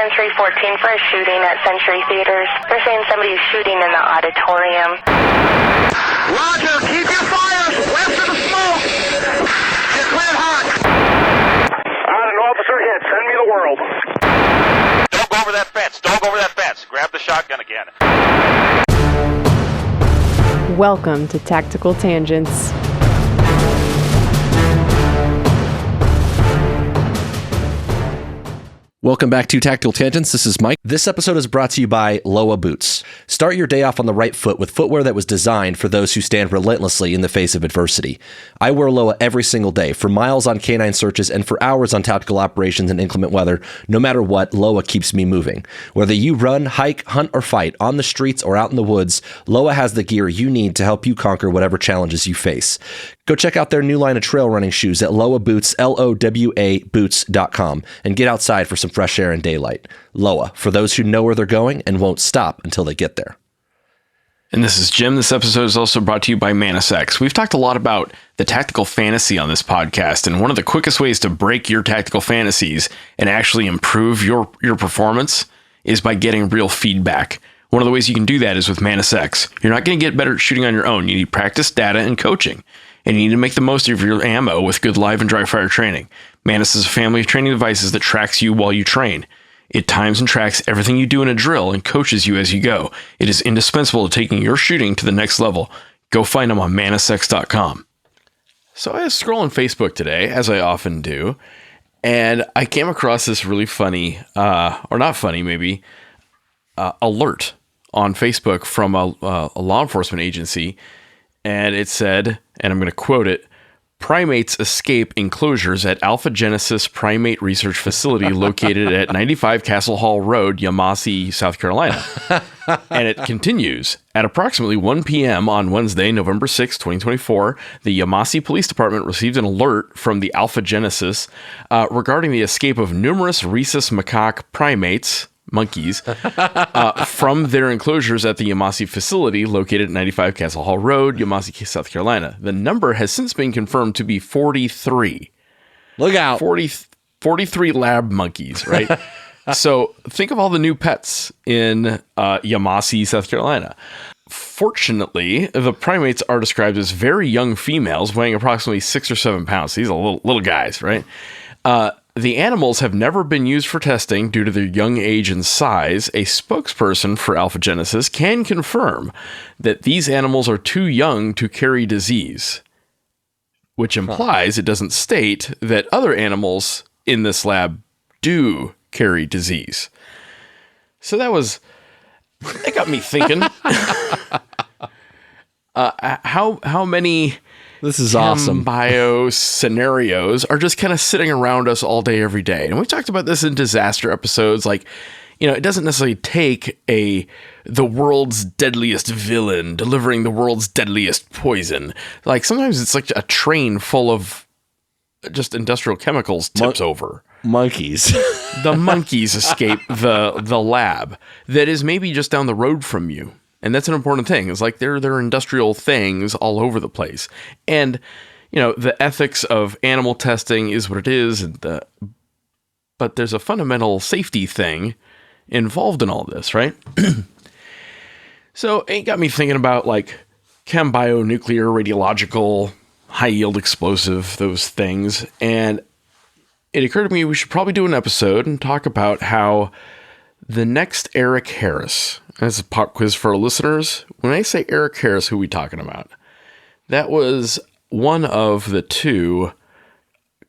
in 314 for a shooting at Century Theaters. They're saying somebody's shooting in the auditorium. Roger, keep your fires west of the smoke. You're cleared hot. An officer hit. Send me the world. Don't go over that fence. Don't go over that fence. Grab the shotgun again. Welcome to Tactical Tangents. Welcome back to Tactical Tangents. This is Mike. This episode is brought to you by Loa Boots. Start your day off on the right foot with footwear that was designed for those who stand relentlessly in the face of adversity. I wear Loa every single day, for miles on canine searches and for hours on tactical operations in inclement weather. No matter what, Loa keeps me moving. Whether you run, hike, hunt, or fight, on the streets or out in the woods, Loa has the gear you need to help you conquer whatever challenges you face. Go check out their new line of trail running shoes at Loa Boots, L-O-W-A Boots.com, and get outside for some fresh air and daylight. Loa, for those who know where they're going and won't stop until they get there. And this is Jim. This episode is also brought to you by ManusX. We've talked a lot about the tactical fantasy on this podcast, and one of the quickest ways to break your tactical fantasies and actually improve your performance is by getting real feedback. One of the ways you can do that is with ManusX. You're not going to get better at shooting on your own. You need practice, data, and coaching. And you need to make the most of your ammo with good live and dry fire training. Manus is a family of training devices that tracks you while you train. It times and tracks everything you do in a drill and coaches you as you go. It is indispensable to taking your shooting to the next level. Go find them on manusx.com. So I was scrolling Facebook today, as I often do, and I came across this really funny, or not funny maybe, alert on Facebook from a law enforcement agency. And it said, and I'm going to quote it, "Primates escape enclosures at Alpha Genesis Primate Research Facility located at 95 Castle Hall Road, Yamasee, South Carolina." And it continues, "At approximately 1 p.m. on Wednesday, November 6, 2024, the Yamasee Police Department received an alert from the Alpha Genesis regarding the escape of numerous rhesus macaque primates, monkeys, from their enclosures at the Yamasee facility located at 95 Castle Hall Road, Yamasee, South Carolina. The number has since been confirmed to be 43. Look out. 43 lab monkeys, right? So think of all the new pets in Yamasee, South Carolina. Fortunately, the primates are described as very young females weighing approximately 6 or 7 pounds. These are little guys, right? The animals have never been used for testing due to their young age and size. A spokesperson for Alpha Genesis can confirm that these animals are too young to carry disease, which implies it doesn't state that other animals in this lab do carry disease. So that got me thinking, how many... This is awesome. Bio scenarios are just kind of sitting around us all day, every day. And we talked about this in disaster episodes. Like, it doesn't necessarily take the world's deadliest villain delivering the world's deadliest poison. Like sometimes it's like a train full of just industrial chemicals tips over. Monkeys. The monkeys escape the lab that is maybe just down the road from you. And that's an important thing. It's like there are industrial things all over the place. And, the ethics of animal testing is what it is. But there's a fundamental safety thing involved in all this, right? So it got me thinking about like chem, bio, nuclear, radiological, high yield explosive, those things. And it occurred to me we should probably do an episode and talk about how the next Eric Harris, as a pop quiz for our listeners, when I say Eric Harris, who are we talking about? That was one of the 2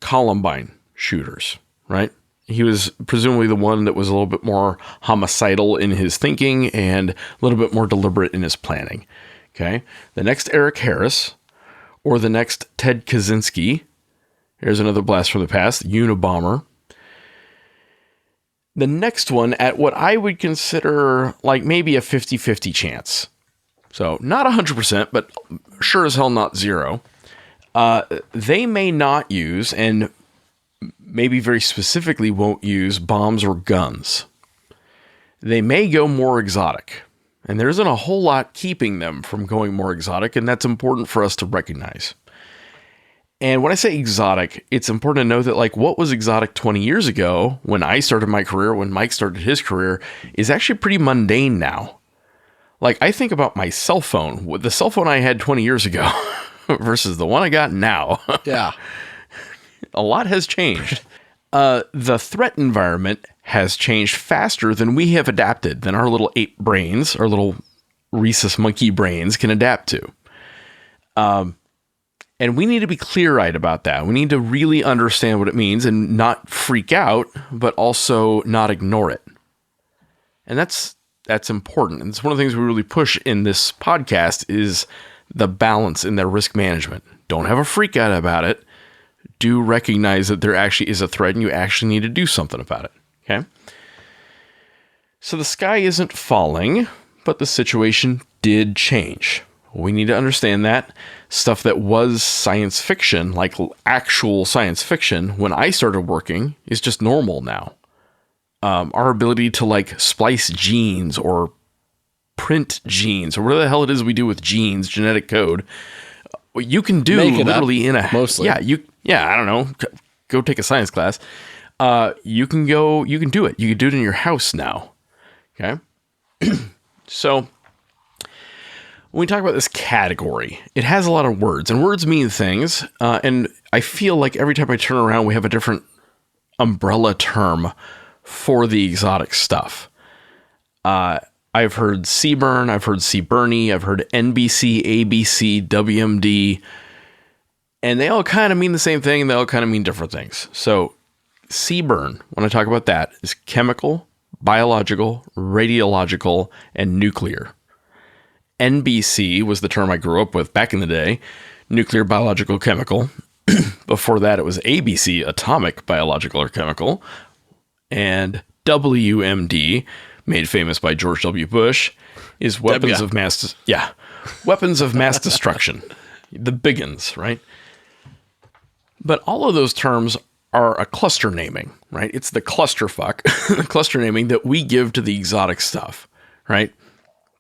Columbine shooters, right? He was presumably the one that was a little bit more homicidal in his thinking and a little bit more deliberate in his planning. Okay. The next Eric Harris, or the next Ted Kaczynski. Here's another blast from the past, Unabomber. The next one at what I would consider like maybe a 50-50 chance. So not 100%, but sure as hell not 0. They may not use, and maybe very specifically won't use, bombs or guns. They may go more exotic. And there isn't a whole lot keeping them from going more exotic, and that's important for us to recognize. And when I say exotic, it's important to know that like what was exotic 20 years ago when I started my career, when Mike started his career, is actually pretty mundane now. Like I think about my cell phone, with the cell phone I had 20 years ago versus the one I got now. Yeah. A lot has changed. The threat environment has changed faster than we have adapted, than our little ape brains, our little rhesus monkey brains can adapt to. And we need to be clear-eyed about that. We need to really understand what it means and not freak out, but also not ignore it. And that's important. And it's one of the things we really push in this podcast is the balance in their risk management. Don't have a freak out about it. Do recognize that there actually is a threat and you actually need to do something about it. Okay? So the sky isn't falling, but the situation did change. We need to understand that stuff that was science fiction, like actual science fiction, when I started working, is just normal now. Our ability to like splice genes or print genes or whatever the hell it is we do with genes, genetic code, you can do literally in a mostly. I don't know. Go take a science class. You can do it. You can do it in your house now. Okay. So when we talk about this category, it has a lot of words, and words mean things. And I feel like every time I turn around, we have a different umbrella term for the exotic stuff. I've heard CBRN, I've heard CBRNE, I've heard NBC, ABC, WMD, and they all kind of mean the same thing, and they all kind of mean different things. So CBRN, when I talk about that, is chemical, biological, radiological, and nuclear. NBC was the term I grew up with back in the day, nuclear, biological, chemical. Before that, it was ABC, atomic, biological, or chemical. And WMD, made famous by George W. Bush, is weapons of mass destruction. The big uns, right? But all of those terms are a cluster naming, right? It's the clusterfuck, the cluster naming that we give to the exotic stuff, right?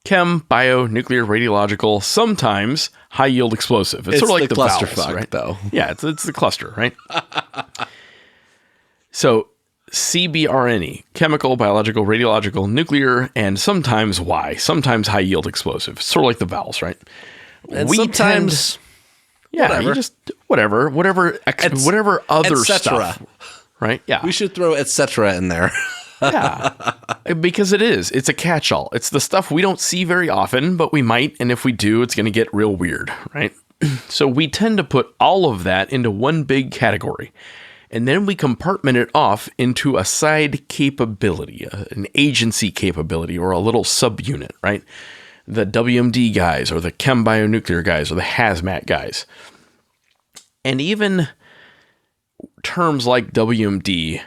Chem, bio, nuclear, radiological, sometimes high yield explosive. It's sort of like the clusterfuck, right? Though. Yeah, it's the cluster, right? So CBRNE, chemical, biological, radiological, nuclear, and sometimes Y, sometimes high yield explosive. It's sort of like the vowels, right? And sometimes, whatever. You just whatever other stuff, right? Yeah, we should throw etc. in there. Yeah, because it's a catch-all. It's the stuff we don't see very often, but we might, and if we do, it's going to get real weird, right? So we tend to put all of that into one big category, and then we compartment it off into a side capability, an agency capability, or a little subunit, right? The WMD guys, or the chem bionuclear guys, or the hazmat guys. And even terms like WMD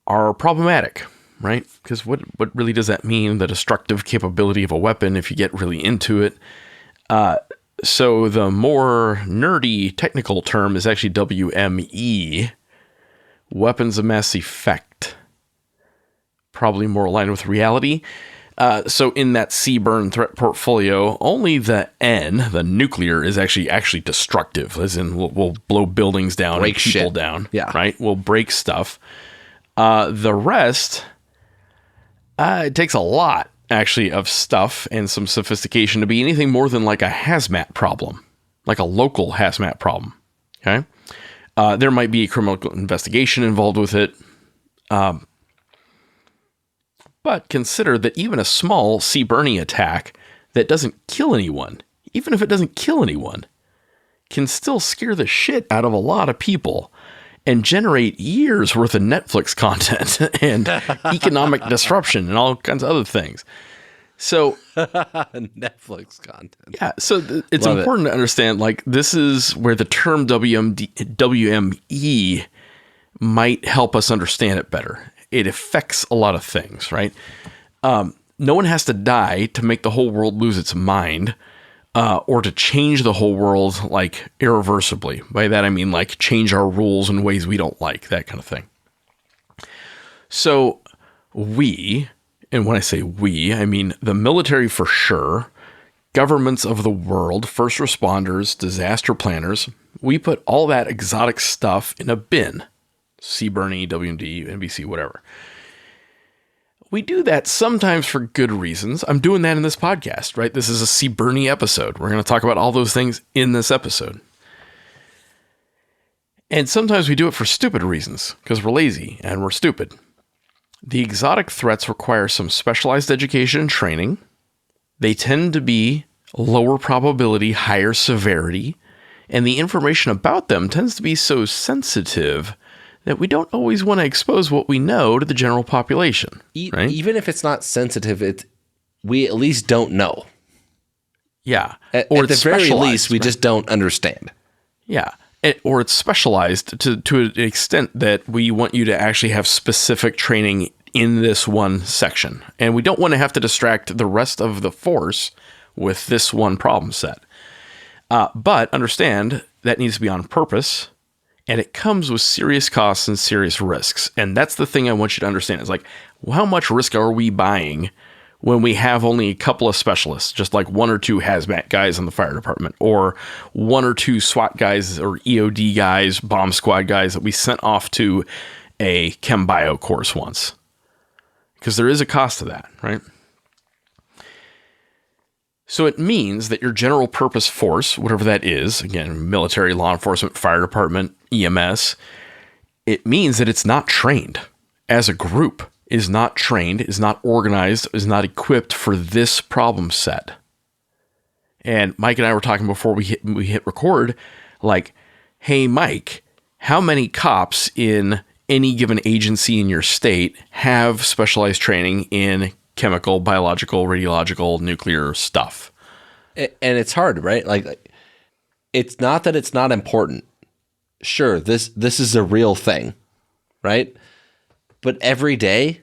are problematic, right? Because what really does that mean? The destructive capability of a weapon, if you get really into it. So the more nerdy technical term is actually WME, weapons of mass effect. Probably more aligned with reality. So in that CBRN threat portfolio, only the N, the nuclear, is actually destructive. As in, we'll blow buildings down, break people shit down. Yeah, right. We'll break stuff. The rest, it takes a lot actually of stuff and some sophistication to be anything more than like a hazmat problem, like a local hazmat problem. Okay, there might be a criminal investigation involved with it. But consider that even a small CBRNE attack that doesn't kill anyone, even if it doesn't kill anyone, can still scare the shit out of a lot of people and generate years worth of Netflix content and economic disruption and all kinds of other things. So Netflix content. Yeah. So it's Love important to understand, like, this is where the term WME might help us understand it better. It affects a lot of things, right? No one has to die to make the whole world lose its mind, or to change the whole world, like, irreversibly. By that, I mean, like, change our rules in ways we don't like, that kind of thing. So we, and when I say we, I mean the military for sure, governments of the world, first responders, disaster planners, we put all that exotic stuff in a bin. CBRN, WMD, NBC, whatever. We do that sometimes for good reasons. I'm doing that in this podcast, right? This is a CBRN episode. We're going to talk about all those things in this episode. And sometimes we do it for stupid reasons because we're lazy and we're stupid. The exotic threats require some specialized education and training. They tend to be lower probability, higher severity, and the information about them tends to be so sensitive that we don't always want to expose what we know to the general population. Right? Even if it's not sensitive, we at least don't know. Yeah. Or at the very least, we just don't understand. Yeah. Or it's specialized to an extent that we want you to actually have specific training in this one section. And we don't want to have to distract the rest of the force with this one problem set. But understand that needs to be on purpose, and it comes with serious costs and serious risks. And that's the thing I want you to understand is like, how much risk are we buying when we have only a couple of specialists, just like one or two hazmat guys in the fire department, or one or two SWAT guys or EOD guys, bomb squad guys that we sent off to a chem bio course once? Because there is a cost to that, right? So it means that your general purpose force, whatever that is, again, military, law enforcement, fire department, EMS, it means that it's not trained as a group. Is not trained, is not organized, is not equipped for this problem set. And Mike and I were talking before we hit record, like, hey, Mike, how many cops in any given agency in your state have specialized training in chemical, biological, radiological, nuclear stuff? And it's hard, right? Like it's not that it's not important. Sure, this is a real thing, right? But every day,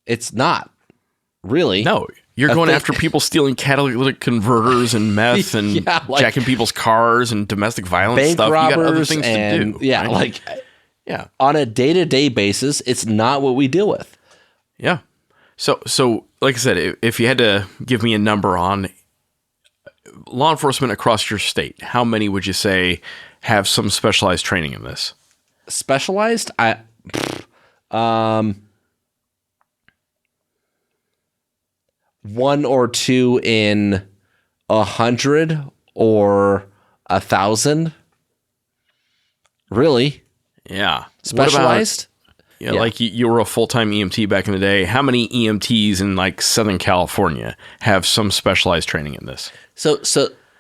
it's not really. No, you're going after people stealing catalytic converters and meth and jacking people's cars and domestic violence bank stuff. Robbers you got other things to do. Yeah, right? on a day-to-day basis, it's not what we deal with. Yeah. So like I said, if you had to give me a number on law enforcement across your state, how many would you say have some specialized training in this? Specialized? One or two in 100 or 1,000. Really? Yeah. Specialized? Yeah, like you were a full-time EMT back in the day. How many EMTs in like Southern California have some specialized training in this? So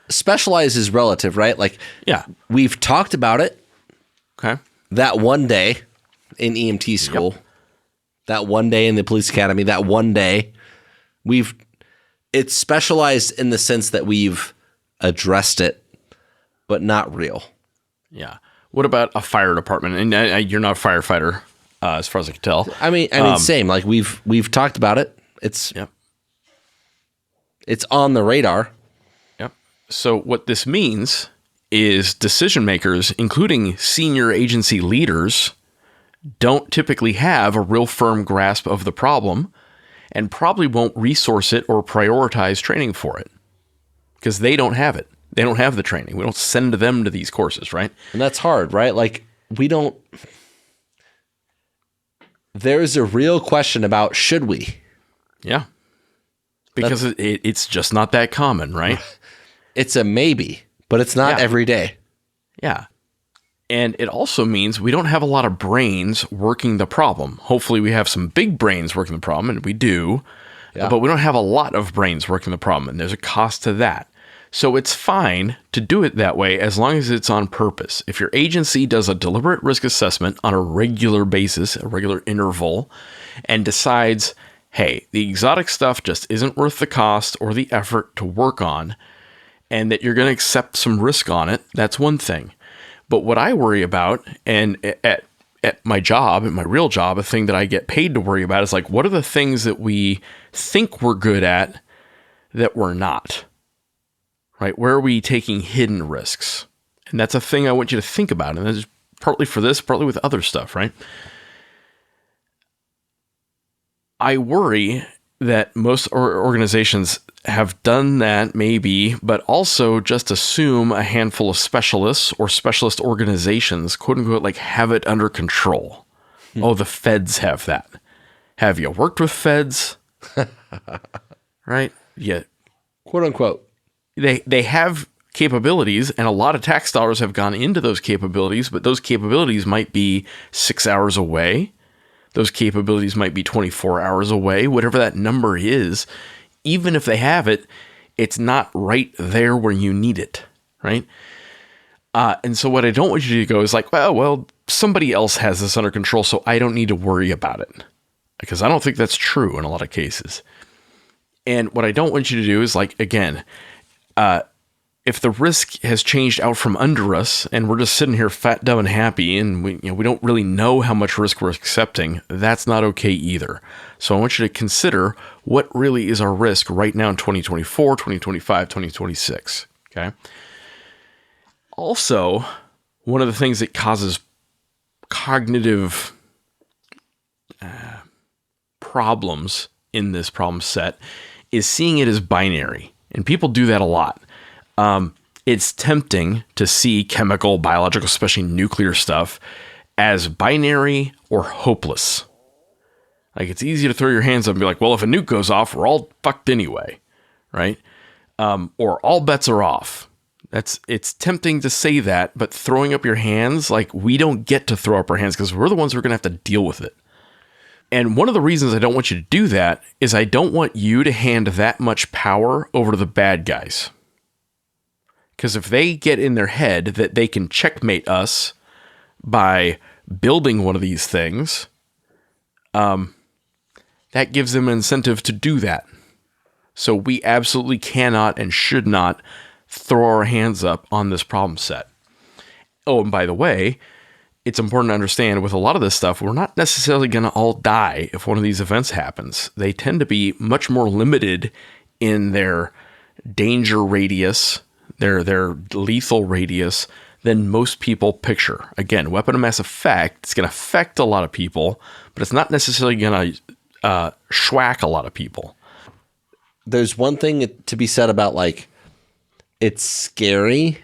specialized is relative, right? Like, yeah, we've talked about it. Okay. That one day in EMT school, that one day in the police academy, that one day, it's specialized in the sense that we've addressed it, but not real. Yeah. What about a fire department? And you're not a firefighter, as far as I can tell. I mean, same. Like we've talked about it. It's on the radar. Yep. So what this means is decision makers, including senior agency leaders, don't typically have a real firm grasp of the problem and probably won't resource it or prioritize training for it because they don't have it. They don't have the training. We don't send them to these courses, right? And that's hard, right? Like there's a real question about should we? Yeah. Because it's just not that common, right? It's a maybe, but it's not every day. Yeah. And it also means we don't have a lot of brains working the problem. Hopefully we have some big brains working the problem, and we do, but we don't have a lot of brains working the problem, and there's a cost to that. So it's fine to do it that way as long as it's on purpose. If your agency does a deliberate risk assessment on a regular basis, a regular interval, and decides, hey, the exotic stuff just isn't worth the cost or the effort to work on, and that you're going to accept some risk on it, that's one thing. But what I worry about, and at my job, at my real job, a thing that I get paid to worry about is like, what are the things that we think we're good at that we're not? Right? Where are we taking hidden risks? And that's a thing I want you to think about. And that's partly for this, partly with other stuff, right? I worry that most organizations have done that, maybe, but also just assume a handful of specialists or specialist organizations, quote unquote, like have it under control. Oh, the feds have that. Have you worked with feds? Right? Yeah. Quote unquote. They have capabilities, and a lot of tax dollars have gone into those capabilities, but those capabilities might be 6 hours away. Those capabilities might be 24 hours away, whatever that number is. Even if they have it, it's not right there where you need it, right? And so what I don't want you to go is like, well, somebody else has this under control, so I don't need to worry about it. Because I don't think that's true in a lot of cases. And what I don't want you to do is like, again, if the risk has changed out from under us and we're just sitting here fat, dumb, and happy, and we don't really know how much risk we're accepting, that's not okay either. So I want you to consider what really is our risk right now in 2024, 2025, 2026. Okay. Also, one of the things that causes cognitive problems in this problem set is seeing it as binary. And people do that a lot. It's tempting to see chemical, biological, especially nuclear stuff as binary or hopeless. Like, it's easy to throw your hands up and be like, well, if a nuke goes off, we're all fucked anyway, right? Or all bets are off. It's tempting to say that, but throwing up your hands, like, we don't get to throw up our hands because we're the ones who are going to have to deal with it. And one of the reasons I don't want you to do that is I don't want you to hand that much power over to the bad guys. Because if they get in their head that they can checkmate us by building one of these things, that gives them an incentive to do that. So we absolutely cannot and should not throw our hands up on this problem set. Oh, and by the way, it's important to understand with a lot of this stuff, we're not necessarily going to all die if one of these events happens. They tend to be much more limited in their danger radius, their lethal radius, than most people picture. Again, weapon of mass effect, it's going to affect a lot of people, but it's not necessarily going to schwack a lot of people. There's one thing to be said about, like, it's scary,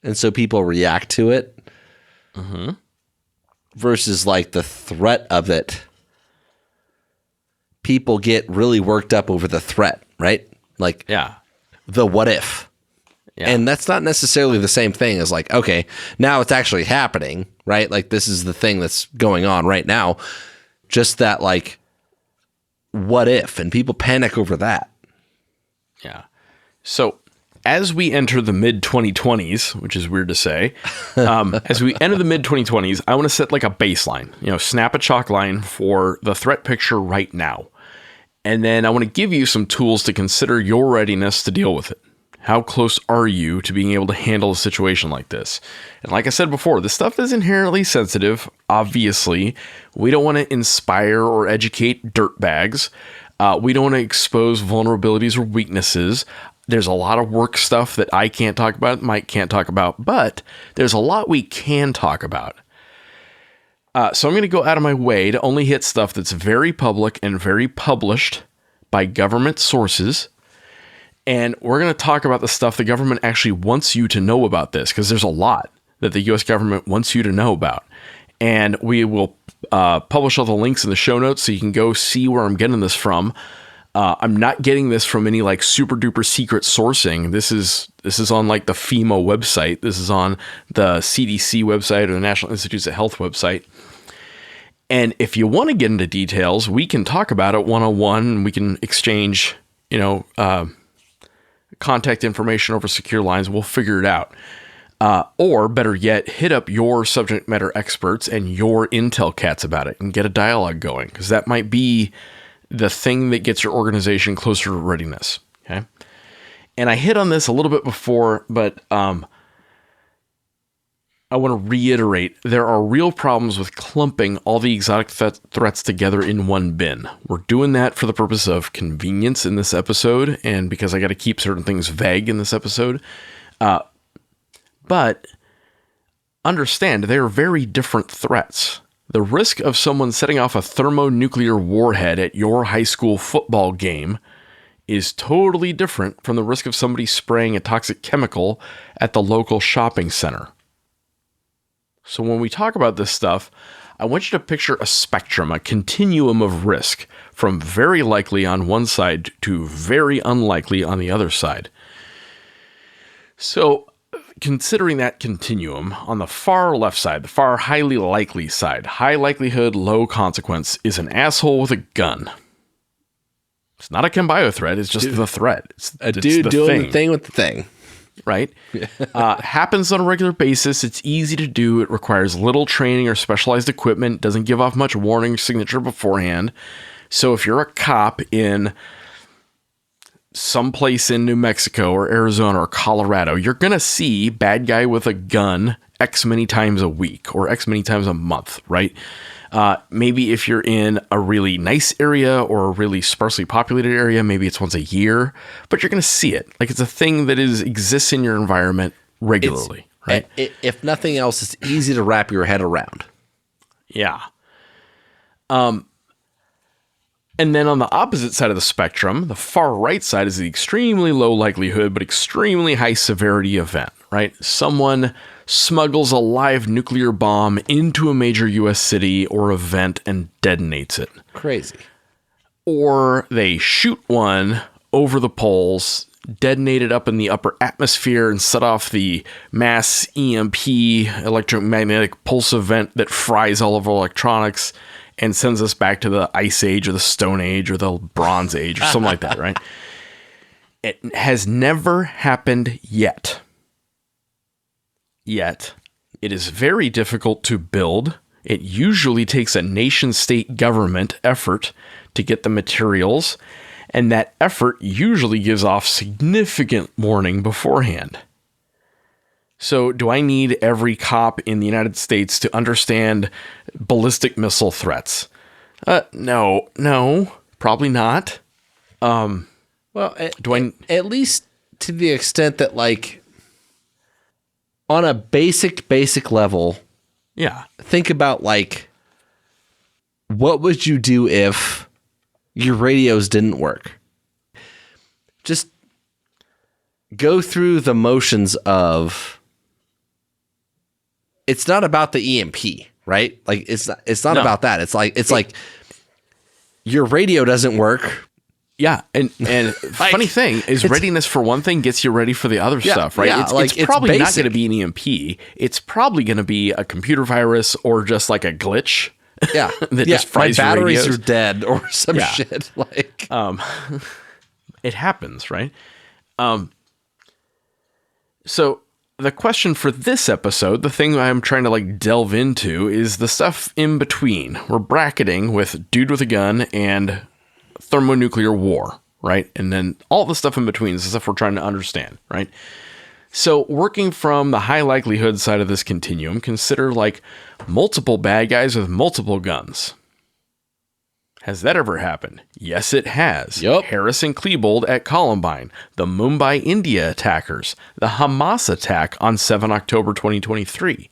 and so people react to it, versus, like, the threat of it. People get really worked up over the threat, right? Like, yeah, the what if. Yeah. And that's not necessarily the same thing as like, okay, now it's actually happening, right? Like, this is the thing that's going on right now. Just that, like, what if? And people panic over that. Yeah. So as we enter the mid-2020s, which is weird to say, as we enter the mid-2020s, I want to set like a baseline, snap a chalk line for the threat picture right now. And then I want to give you some tools to consider your readiness to deal with it. How close are you to being able to handle a situation like this? And like I said before, this stuff is inherently sensitive. Obviously, we don't want to inspire or educate dirtbags. We don't want to expose vulnerabilities or weaknesses. There's a lot of work stuff that I can't talk about, Mike can't talk about, but there's a lot we can talk about. So I'm going to go out of my way to only hit stuff that's very public and very published by government sources. And we're going to talk about the stuff the government actually wants you to know about this, because there's a lot that the U.S. government wants you to know about. And we will publish all the links in the show notes so you can go see where I'm getting this from. I'm not getting this from any like super duper secret sourcing. This is on like the FEMA website. This is on the CDC website or the National Institutes of Health website. And if you want to get into details, we can talk about it one-on-one, and we can exchange, contact information over secure lines. We'll figure it out. Or better yet, hit up your subject matter experts and your intel cats about it and get a dialogue going, because that might be the thing that gets your organization closer to readiness. Okay. And I hit on this a little bit before, but I want to reiterate, there are real problems with clumping all the exotic threats together in one bin. We're doing that for the purpose of convenience in this episode, and because I got to keep certain things vague in this episode. But understand, they are very different threats. The risk of someone setting off a thermonuclear warhead at your high school football game is totally different from the risk of somebody spraying a toxic chemical at the local shopping center. So when we talk about this stuff, I want you to picture a spectrum, a continuum of risk from very likely on one side to very unlikely on the other side. So considering that continuum, on the far left side, the far highly likely side, high likelihood, low consequence, is an asshole with a gun. It's not a chembio threat, it's just the threat. It's dude doing the thing with the thing. Right? Happens on a regular basis. It's easy to do. It requires little training or specialized equipment. Doesn't give off much warning signature beforehand. So if you're a cop in someplace in New Mexico or Arizona or Colorado, you're going to see bad guy with a gun X many times a week or X many times a month, right? Maybe if you're in a really nice area or a really sparsely populated area, maybe it's once a year, but you're going to see it. Like it's a thing that exists in your environment regularly, right? If nothing else, it's easy to wrap your head around. Yeah. And then on the opposite side of the spectrum, the far right side is the extremely low likelihood, but extremely high severity event, right? Someone smuggles a live nuclear bomb into a major U.S. city or event and detonates it. Crazy. Or they shoot one over the poles, detonate it up in the upper atmosphere, and set off the mass EMP, electromagnetic pulse event that fries all of our electronics and sends us back to the Ice Age or the Stone Age or the Bronze Age or something like that, right? It has never happened yet. It is very difficult to build. It usually takes a nation-state government effort to get the materials, and that effort usually gives off significant warning beforehand. So do I need every cop in the United States to understand ballistic missile threats? No, probably not. Well, at least to the extent that, like, on a basic level, yeah. Think about, like, what would you do if your radios didn't work? Just go through the motions of, it's not about the EMP, right? Like it's not about that. It's like your radio doesn't work. Yeah, and funny thing is, readiness for one thing gets you ready for the other stuff, right? Yeah, it's probably not going to be an EMP. It's probably going to be a computer virus or just like a glitch. Yeah, that just fries my batteries radios. are dead or some shit. Like, it happens, right? So the question for this episode, the thing I'm trying to like delve into, is the stuff in between. We're bracketing with dude with a gun and thermonuclear war, right? And then all the stuff in between is the stuff we're trying to understand, right? So working from the high likelihood side of this continuum, consider like multiple bad guys with multiple guns. Has that ever happened? Yes, it has. Yep. Harris and Klebold at Columbine, the Mumbai, India attackers, the Hamas attack on 7 October 2023.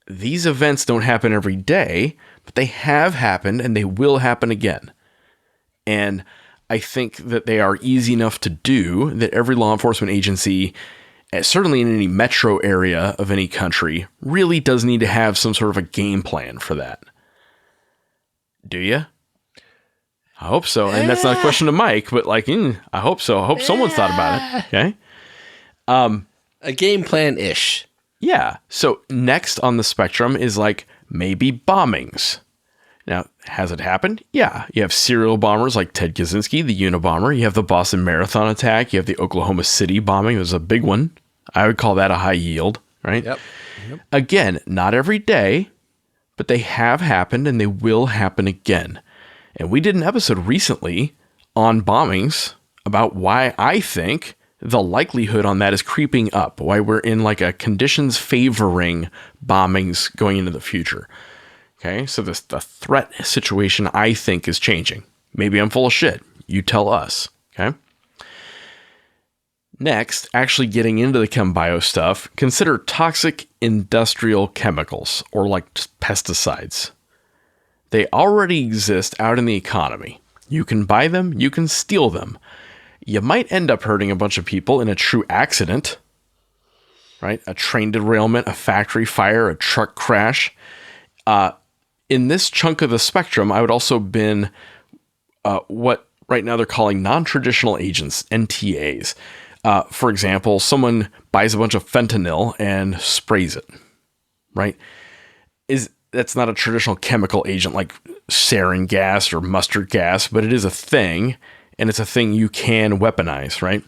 These events don't happen every day, but they have happened and they will happen again. And I think that they are easy enough to do that every law enforcement agency, certainly in any metro area of any country, really does need to have some sort of a game plan for that. Do you? I hope so. And that's not a question to Mike, but like, I hope so. I hope someone's thought about it. Okay. a game plan-ish. Yeah. So next on the spectrum is like maybe bombings. Now, has it happened? Yeah. You have serial bombers like Ted Kaczynski, the Unabomber. You have the Boston Marathon attack. You have the Oklahoma City bombing. It was a big one. I would call that a high yield, right? Yep. Again, not every day, but they have happened and they will happen again. And we did an episode recently on bombings about why I think the likelihood on that is creeping up, why we're in like a conditions favoring bombings going into the future. Okay, so the threat situation, I think, is changing. Maybe I'm full of shit. You tell us. Okay. Next, actually getting into the chem bio stuff, consider toxic industrial chemicals, or like pesticides. They already exist out in the economy. You can buy them, you can steal them. You might end up hurting a bunch of people in a true accident, right? A train derailment, a factory fire, a truck crash. In this chunk of the spectrum, I would also bin what right now they're calling non-traditional agents, NTAs. For example, someone buys a bunch of fentanyl and sprays it, right? That's not a traditional chemical agent like sarin gas or mustard gas, but it is a thing, and it's a thing you can weaponize, right?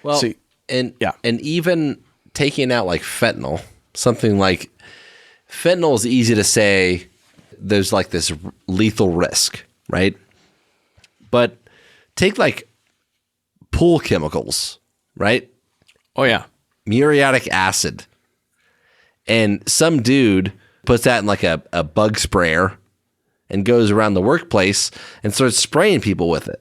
Well, so, and even taking out like fentanyl, something like fentanyl is easy to say there's like this lethal risk, right? But take like pool chemicals, right? Oh, yeah. Muriatic acid. And some dude puts that in like a bug sprayer and goes around the workplace and starts spraying people with it.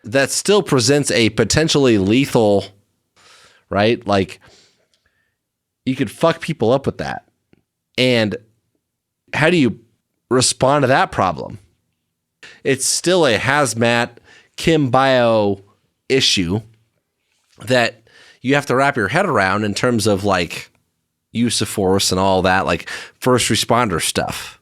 That still presents a potentially lethal, right? Like you could fuck people up with that. And how do you respond to that problem? It's still a hazmat chem bio issue that you have to wrap your head around in terms of like use of force and all that, like first responder stuff.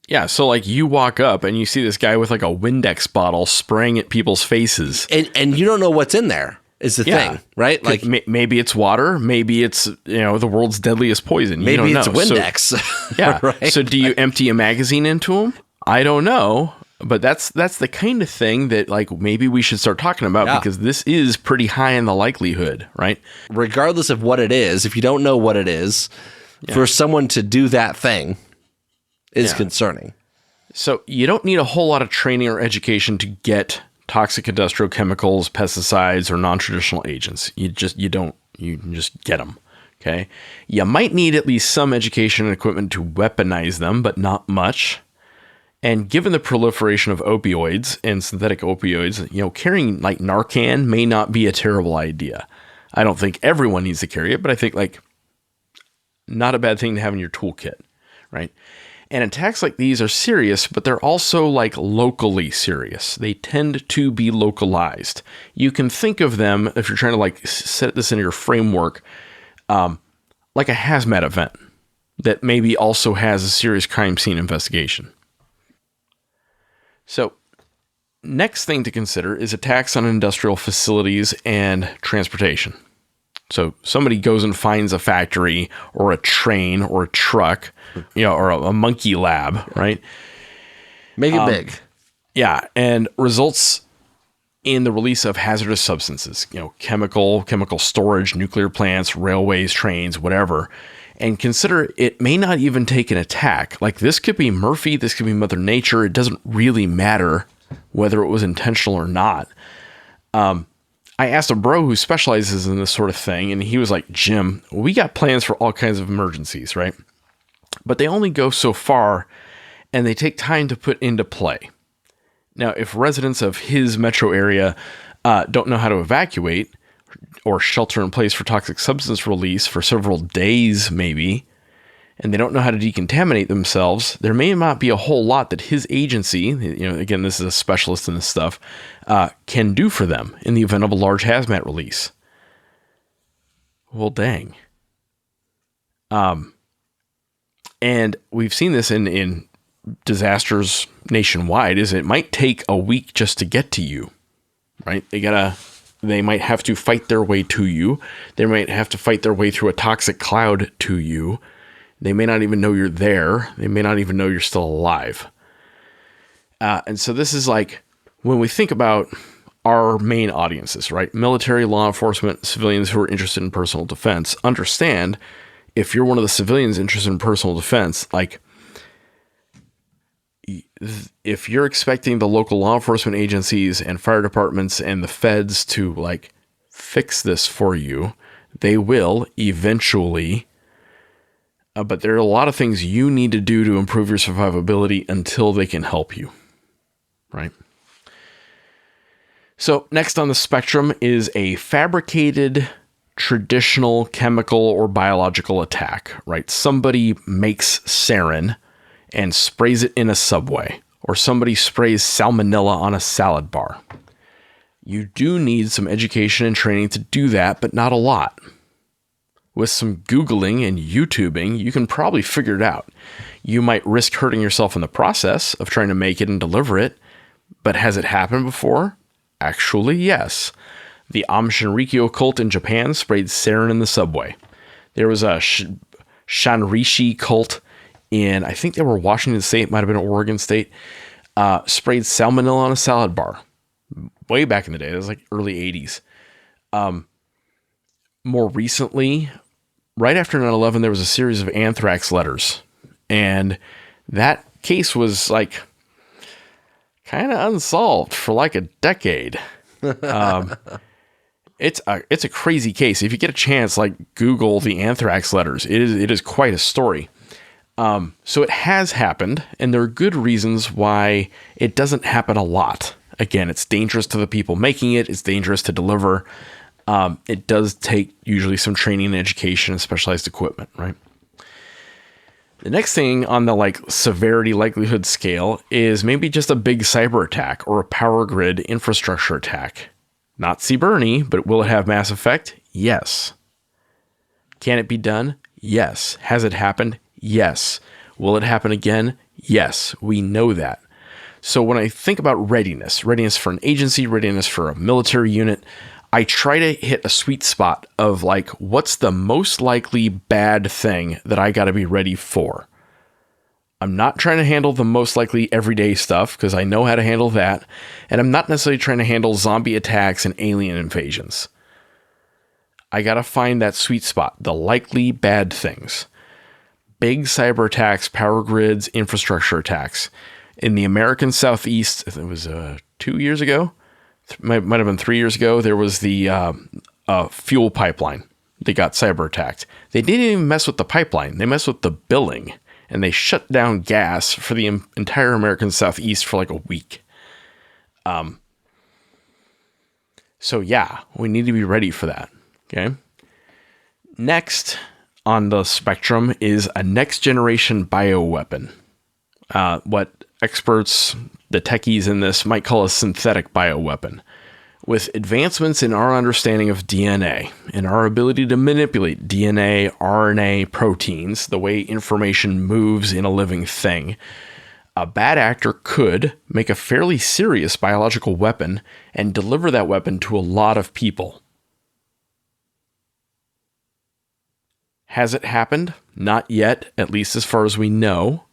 Yeah, so like you walk up and you see this guy with like a Windex bottle spraying at people's faces. And you don't know what's in there is the thing, right? Like maybe it's water, maybe it's, the world's deadliest poison. Maybe you don't it's know. Windex. So, yeah. Right? So do you empty a magazine into him? I don't know. But that's the kind of thing that like maybe we should start talking about because this is pretty high in the likelihood, right? Regardless of what it is, if you don't know what it is, for someone to do that thing is concerning. So you don't need a whole lot of training or education to get toxic industrial chemicals, pesticides, or non-traditional agents. You just get them. Okay. You might need at least some education and equipment to weaponize them, but not much. And given the proliferation of opioids and synthetic opioids, carrying like Narcan may not be a terrible idea. I don't think everyone needs to carry it, but I think like not a bad thing to have in your toolkit, right? And attacks like these are serious, but they're also like locally serious. They tend to be localized. You can think of them, if you're trying to like set this into your framework, like a hazmat event that maybe also has a serious crime scene investigation. So next thing to consider is attacks on industrial facilities and transportation. So somebody goes and finds a factory or a train or a truck, or a monkey lab, right? Make it big. Yeah, and results in the release of hazardous substances, chemical storage, nuclear plants, railways, trains, whatever. And consider it may not even take an attack. Like this could be Murphy, this could be Mother Nature. It doesn't really matter whether it was intentional or not. I asked a bro who specializes in this sort of thing, and he was like, Jim, we got plans for all kinds of emergencies, right? But they only go so far, and they take time to put into play. Now, if residents of his metro area don't know how to evacuate, or shelter in place for toxic substance release for several days maybe, and they don't know how to decontaminate themselves, there may not be a whole lot that his agency, again, this is a specialist in this stuff, can do for them in the event of a large hazmat release. Well, dang. And we've seen this in disasters nationwide, is it might take a week just to get to you, right? They might have to fight their way to you. They might have to fight their way through a toxic cloud to you. They may not even know you're there. They may not even know you're still alive. And so this is like, when we think about our main audiences, right? Military, law enforcement, civilians who are interested in personal defense, understand if you're one of the civilians interested in personal defense, like if you're expecting the local law enforcement agencies and fire departments and the feds to like fix this for you, they will eventually. But there are a lot of things you need to do to improve your survivability until they can help you, right? So next on the spectrum is a fabricated traditional chemical or biological attack, right? Somebody makes sarin and sprays it in a subway, or somebody sprays salmonella on a salad bar. You do need some education and training to do that, but not a lot. With some Googling and YouTubing, you can probably figure it out. You might risk hurting yourself in the process of trying to make it and deliver it, but has it happened before? Actually, yes. The Aum Shinrikyo cult in Japan sprayed sarin in the subway. There was a Shanrishi cult in, I think they were Washington State, might have been Oregon State, sprayed salmonella on a salad bar. Way back in the day. It was like early 80s. More recently, right after 9/11, there was a series of anthrax letters. And that case was like kind of unsolved for like a decade. It's a crazy case. If you get a chance, like Google the anthrax letters. It is quite a story. So it has happened, and there are good reasons why it doesn't happen a lot. Again, it's dangerous to the people making it. It's dangerous to deliver. It does take usually some training and education and specialized equipment, right? The next thing on the like severity likelihood scale is maybe just a big cyber attack or a power grid infrastructure attack. Not CBRN, but will it have mass effect? Yes. Can it be done? Yes. Has it happened? Yes. Will it happen again? Yes. We know that. So when I think about readiness for an agency, readiness for a military unit, I try to hit a sweet spot of like, what's the most likely bad thing that I got to be ready for? I'm not trying to handle the most likely everyday stuff because I know how to handle that. And I'm not necessarily trying to handle zombie attacks and alien invasions. I got to find that sweet spot, the likely bad things. Big cyber attacks, power grids, infrastructure attacks. In the American Southeast, it was 2 years ago, might have been 3 years ago, there was the fuel pipeline. They got cyber attacked. They didn't even mess with the pipeline. They messed with the billing, and they shut down gas for the entire American Southeast for like a week. So yeah, we need to be ready for that. Okay. Next on the spectrum is a next generation bioweapon. What experts, the techies in this, might call a synthetic bioweapon. With advancements in our understanding of DNA and our ability to manipulate DNA, RNA, proteins, the way information moves in a living thing, a bad actor could make a fairly serious biological weapon and deliver that weapon to a lot of people. Has it happened? Not yet, at least as far as we know.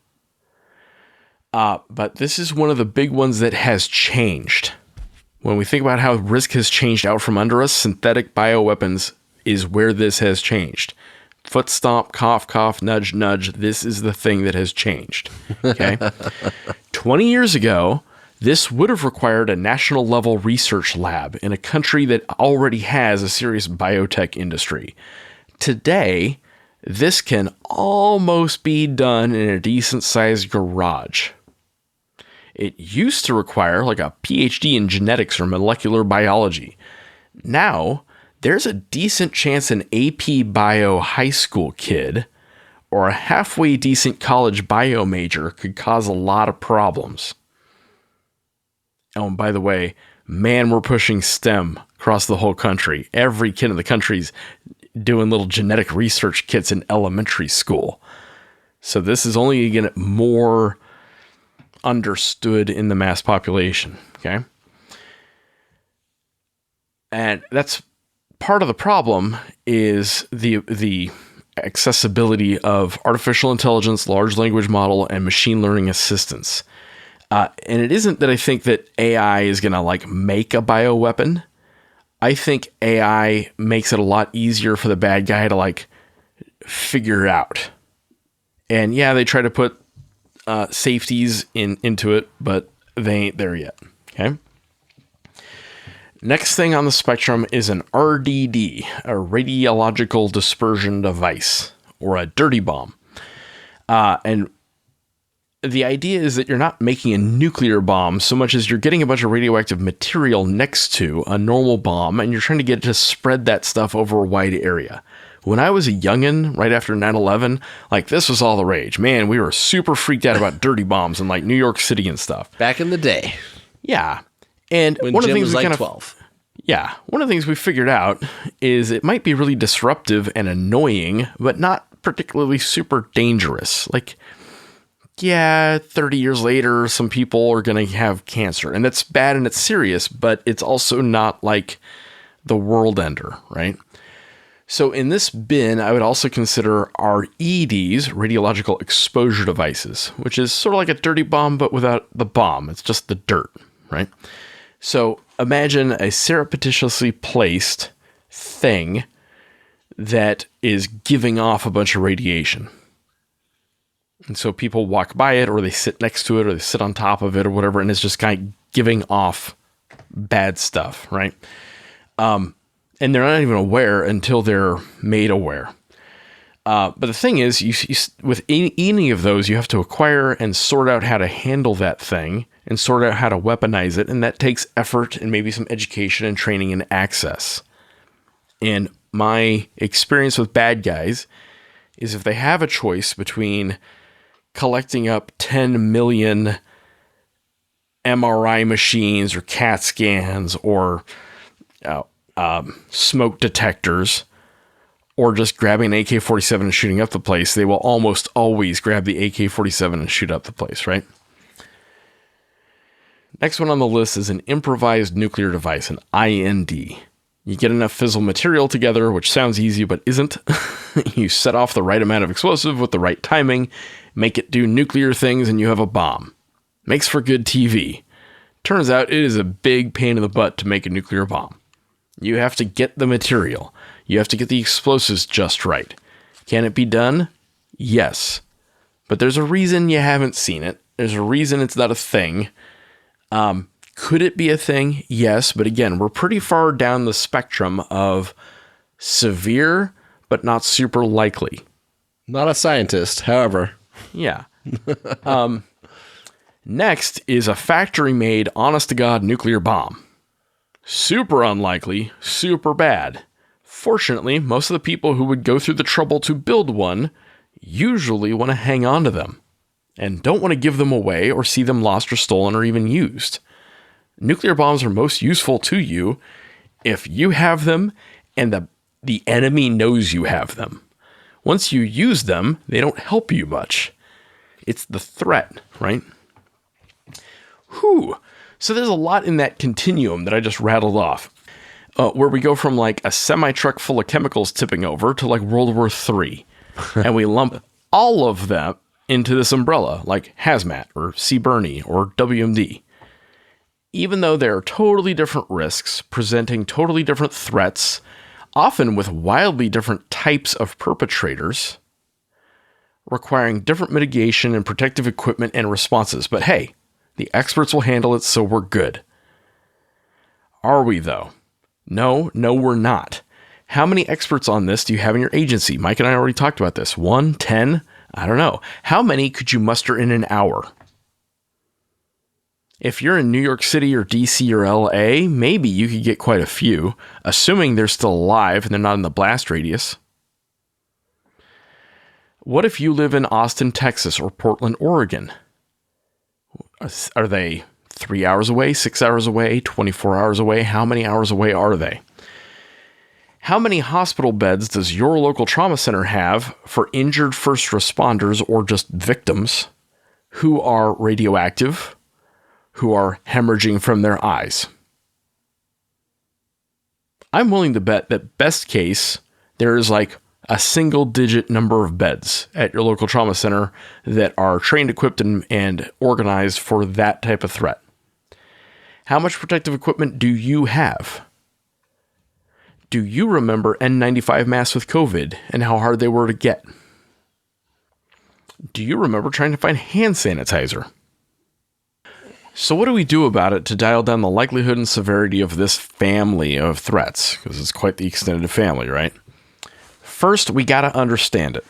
But this is one of the big ones that has changed. When we think about how risk has changed out from under us, synthetic bioweapons is where this has changed. Foot stomp, cough, cough, nudge, nudge. This is the thing that has changed. Okay. 20 years ago, this would have required a national level research lab in a country that already has a serious biotech industry. Today, this can almost be done in a decent sized garage. It used to require like a PhD in genetics or molecular biology. Now, there's a decent chance an AP Bio high school kid or a halfway decent college bio major could cause a lot of problems. Oh, and by the way, man, we're pushing STEM across the whole country. Every kid in the country's doing little genetic research kits in elementary school. So this is only going to get more understood in the mass population. Okay. And that's part of the problem is the accessibility of artificial intelligence, large language model, and machine learning assistance. And it isn't that I think that AI is going to like make a bioweapon. I think AI makes it a lot easier for the bad guy to like figure it out. And yeah, they try to put safeties into it, but they ain't there yet. Okay. Next thing on the spectrum is an RDD, a radiological dispersion device, or a dirty bomb. And the idea is that you're not making a nuclear bomb so much as you're getting a bunch of radioactive material next to a normal bomb, and you're trying to get it to spread that stuff over a wide area. When I was a youngin', right after 9/11, like this was all the rage. Man, we were super freaked out about dirty bombs in like New York City and stuff. Back in the day. Yeah. And when one Jim of the things was we like kind of 12. Yeah, one of the things we figured out is it might be really disruptive and annoying, but not particularly super dangerous. Like, yeah, 30 years later, some people are going to have cancer, and that's bad and it's serious, but it's also not like the world ender, right? So in this bin, I would also consider our EDs, radiological exposure devices, which is sort of like a dirty bomb, but without the bomb. It's just the dirt, right? So imagine a surreptitiously placed thing that is giving off a bunch of radiation. And so people walk by it, or they sit next to it, or they sit on top of it, or whatever, and it's just kind of giving off bad stuff, right? And they're not even aware until they're made aware. But the thing is, you with any of those, you have to acquire and sort out how to handle that thing and sort out how to weaponize it. And that takes effort and maybe some education and training and access. And my experience with bad guys is if they have a choice between collecting up 10 million MRI machines or CAT scans or smoke detectors, or just grabbing an AK-47 and shooting up the place, they will almost always grab the AK-47 and shoot up the place, right? Next one on the list is an improvised nuclear device, an IND. You get enough fissile material together, which sounds easy but isn't. You set off the right amount of explosive with the right timing, make it do nuclear things, and you have a bomb. Makes for good TV. Turns out it is a big pain in the butt to make a nuclear bomb. You have to get the material. You have to get the explosives just right. Can it be done? Yes. But there's a reason you haven't seen it. There's a reason it's not a thing. Could it be a thing? Yes. But again, we're pretty far down the spectrum of severe, but not super likely. Not a scientist, however. Yeah. Next is a factory-made, honest-to-God nuclear bomb. Super unlikely, super bad. Fortunately, most of the people who would go through the trouble to build one usually want to hang on to them and don't want to give them away or see them lost or stolen or even used. Nuclear bombs are most useful to you if you have them and the enemy knows you have them. Once you use them, they don't help you much. It's the threat, right? Whew. So there's a lot in that continuum that I just rattled off, where we go from like a semi-truck full of chemicals tipping over to like World War III. And we lump all of them into this umbrella, like hazmat or CBRN or WMD. Even though there are totally different risks, presenting totally different threats, often with wildly different types of perpetrators, requiring different mitigation and protective equipment and responses. But hey, the experts will handle it, so we're good. Are we, though? No, we're not. How many experts on this do you have in your agency? Mike and I already talked about this. 1, 10? I don't know. How many could you muster in an hour? If you're in New York City or DC or LA, maybe you could get quite a few, assuming they're still alive and they're not in the blast radius. What if you live in Austin, Texas or Portland, Oregon? Are they 3 hours away, 6 hours away, 24 hours away? How many hours away are they? How many hospital beds does your local trauma center have for injured first responders or just victims who are radioactive, who are hemorrhaging from their eyes? I'm willing to bet that best case, there is like a single-digit number of beds at your local trauma center that are trained, equipped, and organized for that type of threat. How much protective equipment do you have? Do you remember N95 masks with COVID and how hard they were to get? Do you remember trying to find hand sanitizer? So what do we do about it to dial down the likelihood and severity of this family of threats? Because it's quite the extended family, right? First, we got to understand it.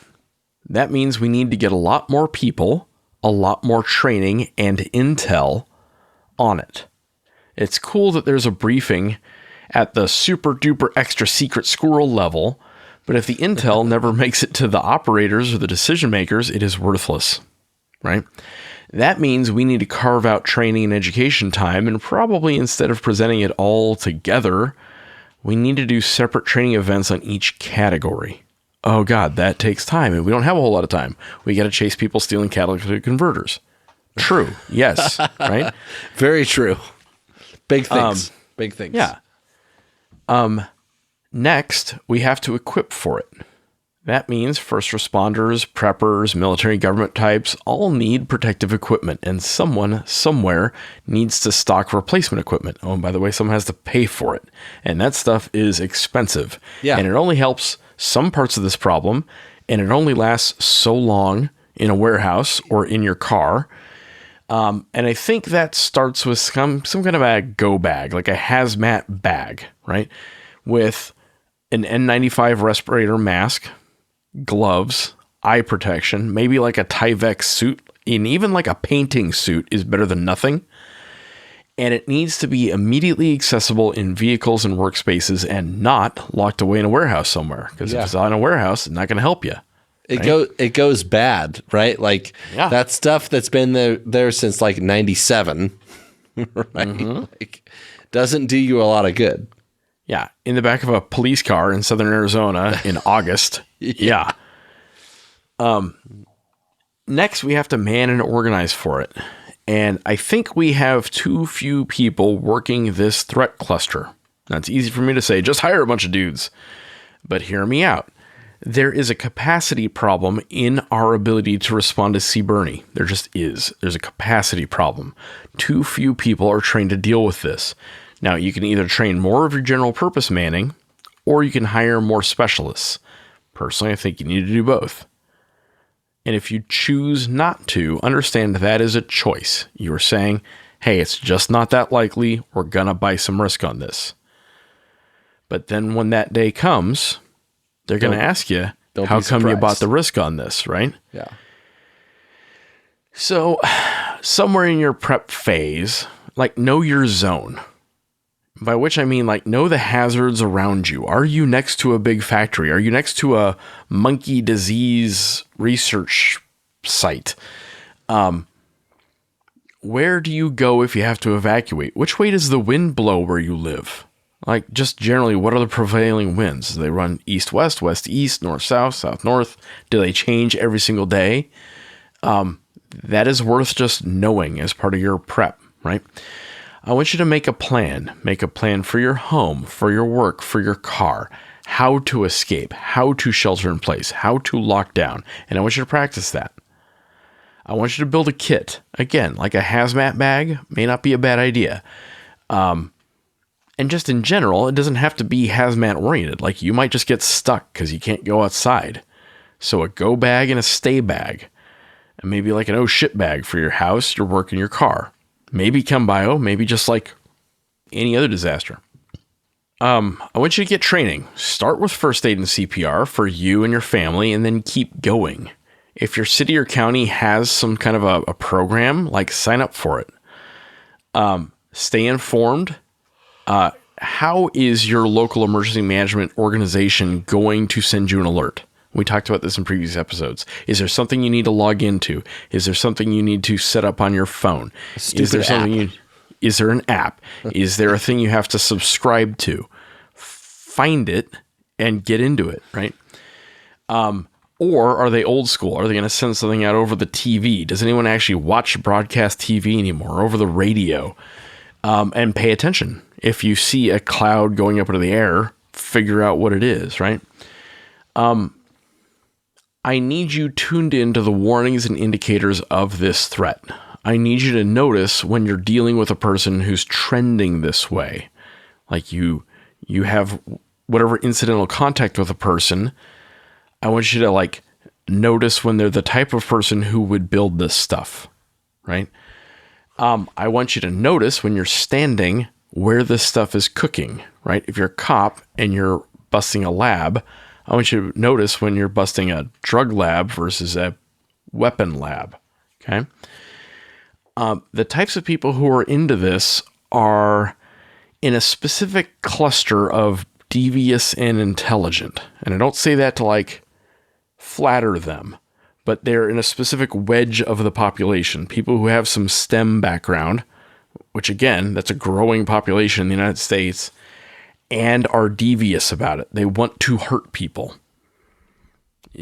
That means we need to get a lot more people, a lot more training and intel on it. It's cool that there's a briefing at the super duper extra secret squirrel level, but if the intel never makes it to the operators or the decision makers, it is worthless, right? That means we need to carve out training and education time, and probably instead of presenting it all together, we need to do separate training events on each category. Oh God, that takes time, and we don't have a whole lot of time. We got to chase people stealing catalytic converters. True. Yes. Right? Very true. Big things. Big things. Yeah. Next, we have to equip for it. That means first responders, preppers, military government types all need protective equipment, and someone somewhere needs to stock replacement equipment. Oh, and by the way, someone has to pay for it, and that stuff is expensive. Yeah. And it only helps some parts of this problem, and it only lasts so long in a warehouse or in your car. And I think that starts with some kind of a go bag, like a hazmat bag, right? With an N95 respirator mask, gloves, eye protection, maybe like a Tyvek suit, and even like a painting suit is better than nothing. And it needs to be immediately accessible in vehicles and workspaces and not locked away in a warehouse somewhere. Because if it's out in a warehouse, it's not going to help you. It goes bad, right? Like that stuff that's been there since like 97, right? Like, doesn't do you a lot of good. Yeah, in the back of a police car in southern Arizona in August. Yeah. Next, we have to man and organize for it. And I think we have too few people working this threat cluster. Now, it's easy for me to say, just hire a bunch of dudes. But hear me out. There is a capacity problem in our ability to respond to CBRN. There just is. There's a capacity problem. Too few people are trained to deal with this. Now, you can either train more of your general purpose manning, or you can hire more specialists. Personally, I think you need to do both. And if you choose not to, understand that is a choice. You are saying, hey, it's just not that likely. We're going to buy some risk on this. But then when that day comes, they're going to ask you, how come you bought the risk on this, right? Yeah. So somewhere in your prep phase, like know your zone. By which I mean, like, know the hazards around you. Are you next to a big factory? Are you next to a monkey disease research site? Where do you go if you have to evacuate? Which way does the wind blow where you live? Like, just generally, what are the prevailing winds? Do they run east-west, west-east, north-south, south-north? Do they change every single day? That is worth just knowing as part of your prep, right? I want you to make a plan. Make a plan for your home, for your work, for your car, how to escape, how to shelter in place, how to lock down. And I want you to practice that. I want you to build a kit. Again, like a hazmat bag may not be a bad idea. And just in general, it doesn't have to be hazmat oriented. Like you might just get stuck because you can't go outside. So a go bag and a stay bag. And maybe like an oh shit bag for your house, your work, and your car. Maybe chem bio, maybe just like any other disaster. I want you to get training. Start with first aid and CPR for you and your family, and then keep going. If your city or county has some kind of a program, like sign up for it. Stay informed. How is your local emergency management organization going to send you an alert? We talked about this in previous episodes. Is there something you need to log into? Is there something you need to set up on your phone? Is there something is there an app? Is there a thing you have to subscribe to? Find it and get into it, right? Or are they old school? Are they going to send something out over the TV? Does anyone actually watch broadcast TV anymore, over the radio? And pay attention. If you see a cloud going up into the air, figure out what it is, right? I need you tuned into the warnings and indicators of this threat. I need you to notice when you're dealing with a person who's trending this way. Like you have whatever incidental contact with a person. I want you to like notice when they're the type of person who would build this stuff, right? I want you to notice when you're standing where this stuff is cooking, right? If you're a cop and you're busting a lab, I want you to notice when you're busting a drug lab versus a weapon lab, okay? The types of people who are into this are in a specific cluster of devious and intelligent. And I don't say that to like flatter them, but they're in a specific wedge of the population. People who have some STEM background, which again, that's a growing population in the United States, and are devious about it. They want to hurt people.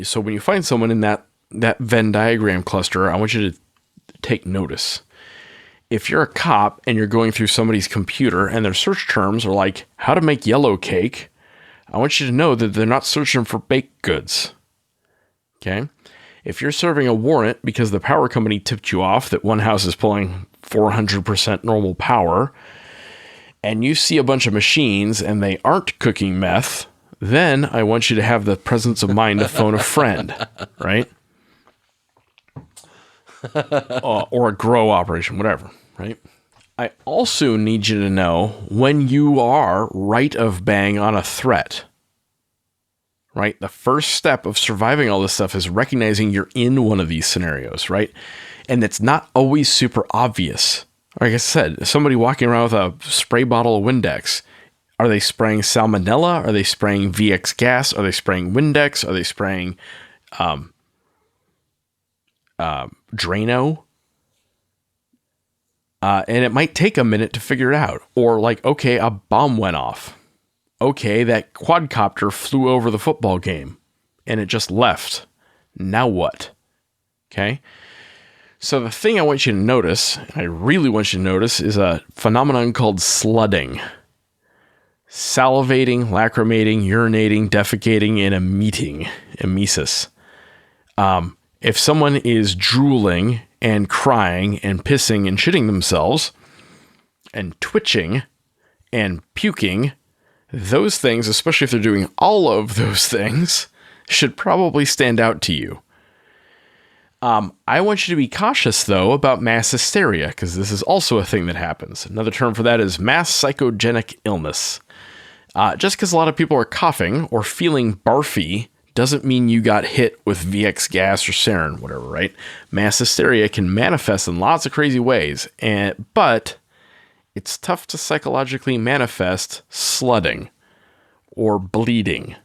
So when you find someone in that Venn diagram cluster, I want you to take notice. If you're a cop and you're going through somebody's computer and their search terms are like how to make yellow cake, I want you to know that they're not searching for baked goods. Okay? If you're serving a warrant because the power company tipped you off that one house is pulling 400% normal power, and you see a bunch of machines and they aren't cooking meth, then I want you to have the presence of mind to phone a friend, right? Or a grow operation, whatever, right? I also need you to know when you are right of bang on a threat, right? The first step of surviving all this stuff is recognizing you're in one of these scenarios, right? And it's not always super obvious. Like I said, somebody walking around with a spray bottle of Windex, are they spraying salmonella? Are they spraying VX gas? Are they spraying Windex? Are they spraying Drano? And it might take a minute to figure it out. Or like, okay, a bomb went off. Okay, that quadcopter flew over the football game and it just left. Now what? Okay. So the thing I want you to notice, and I really want you to notice, is a phenomenon called sludding. Salivating, lacrimating, urinating, defecating, and emesis. If someone is drooling and crying and pissing and shitting themselves and twitching and puking, those things, especially if they're doing all of those things, should probably stand out to you. I want you to be cautious, though, about mass hysteria, because this is also a thing that happens. Another term for that is mass psychogenic illness. Just because a lot of people are coughing or feeling barfy doesn't mean you got hit with VX gas or sarin, whatever, right? Mass hysteria can manifest in lots of crazy ways, but it's tough to psychologically manifest sludding or bleeding.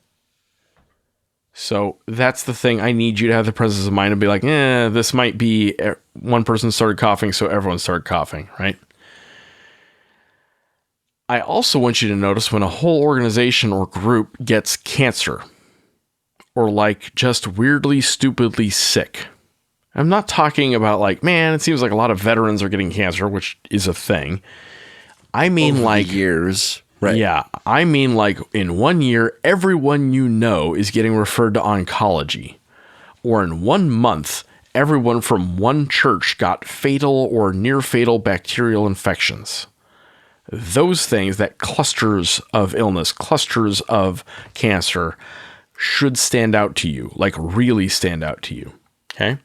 So that's the thing. I need you to have the presence of mind and be like, this might be one person started coughing, so everyone started coughing, right? I also want you to notice when a whole organization or group gets cancer or like just weirdly, stupidly sick. I'm not talking about like, man, it seems like a lot of veterans are getting cancer, which is a thing. I mean, over like years. Right. Yeah. I mean, like in 1 year, everyone you know is getting referred to oncology. Or in 1 month, everyone from one church got fatal or near fatal bacterial infections. Those things, that clusters of illness, clusters of cancer, should stand out to you, like really stand out to you. Okay?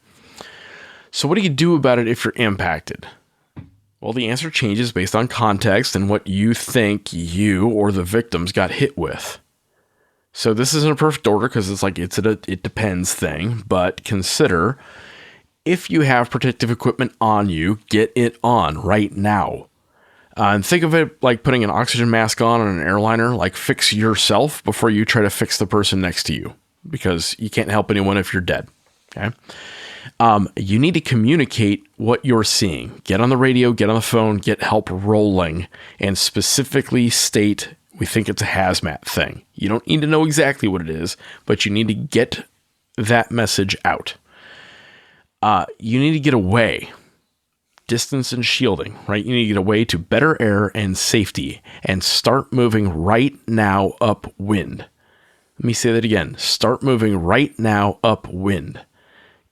So what do you do about it if you're impacted? Well, the answer changes based on context and what you think you or the victims got hit with. So this isn't a perfect order because it's like it depends thing, but consider if you have protective equipment on you, get it on right now. And think of it like putting an oxygen mask on an airliner, like fix yourself before you try to fix the person next to you, because you can't help anyone if you're dead. Okay. You need to communicate what you're seeing. Get on the radio, get on the phone, get help rolling, and specifically state, we think it's a hazmat thing. You don't need to know exactly what it is, but you need to get that message out. You need to get away. Distance and shielding, right? You need to get away to better air and safety and start moving right now upwind. Let me say that again. Start moving right now upwind.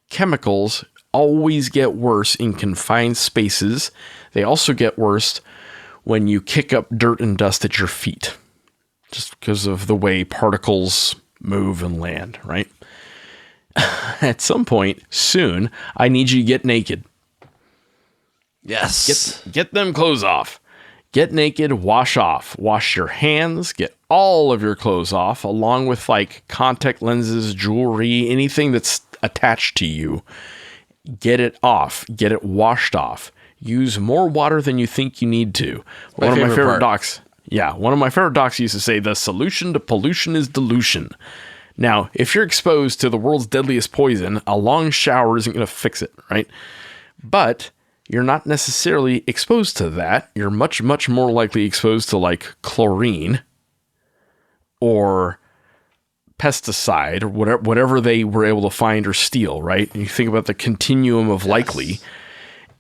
Chemicals always get worse in confined spaces. They also get worse when you kick up dirt and dust at your feet, just because of the way particles move and land, right? At some point soon, I need you to get naked. Yes. Get them clothes off. Get naked, wash off. Wash your hands, get all of your clothes off, along with like contact lenses, jewelry, anything that's attached to you. Get it off. Get it washed off. Use more water than you think you need to. One of my favorite docs used to say, the solution to pollution is dilution. Now, if you're exposed to the world's deadliest poison, a long shower isn't going to fix it, right? But you're not necessarily exposed to that. You're much, much more likely exposed to like chlorine or pesticide or whatever they were able to find or steal, right? And you think about the continuum of likely.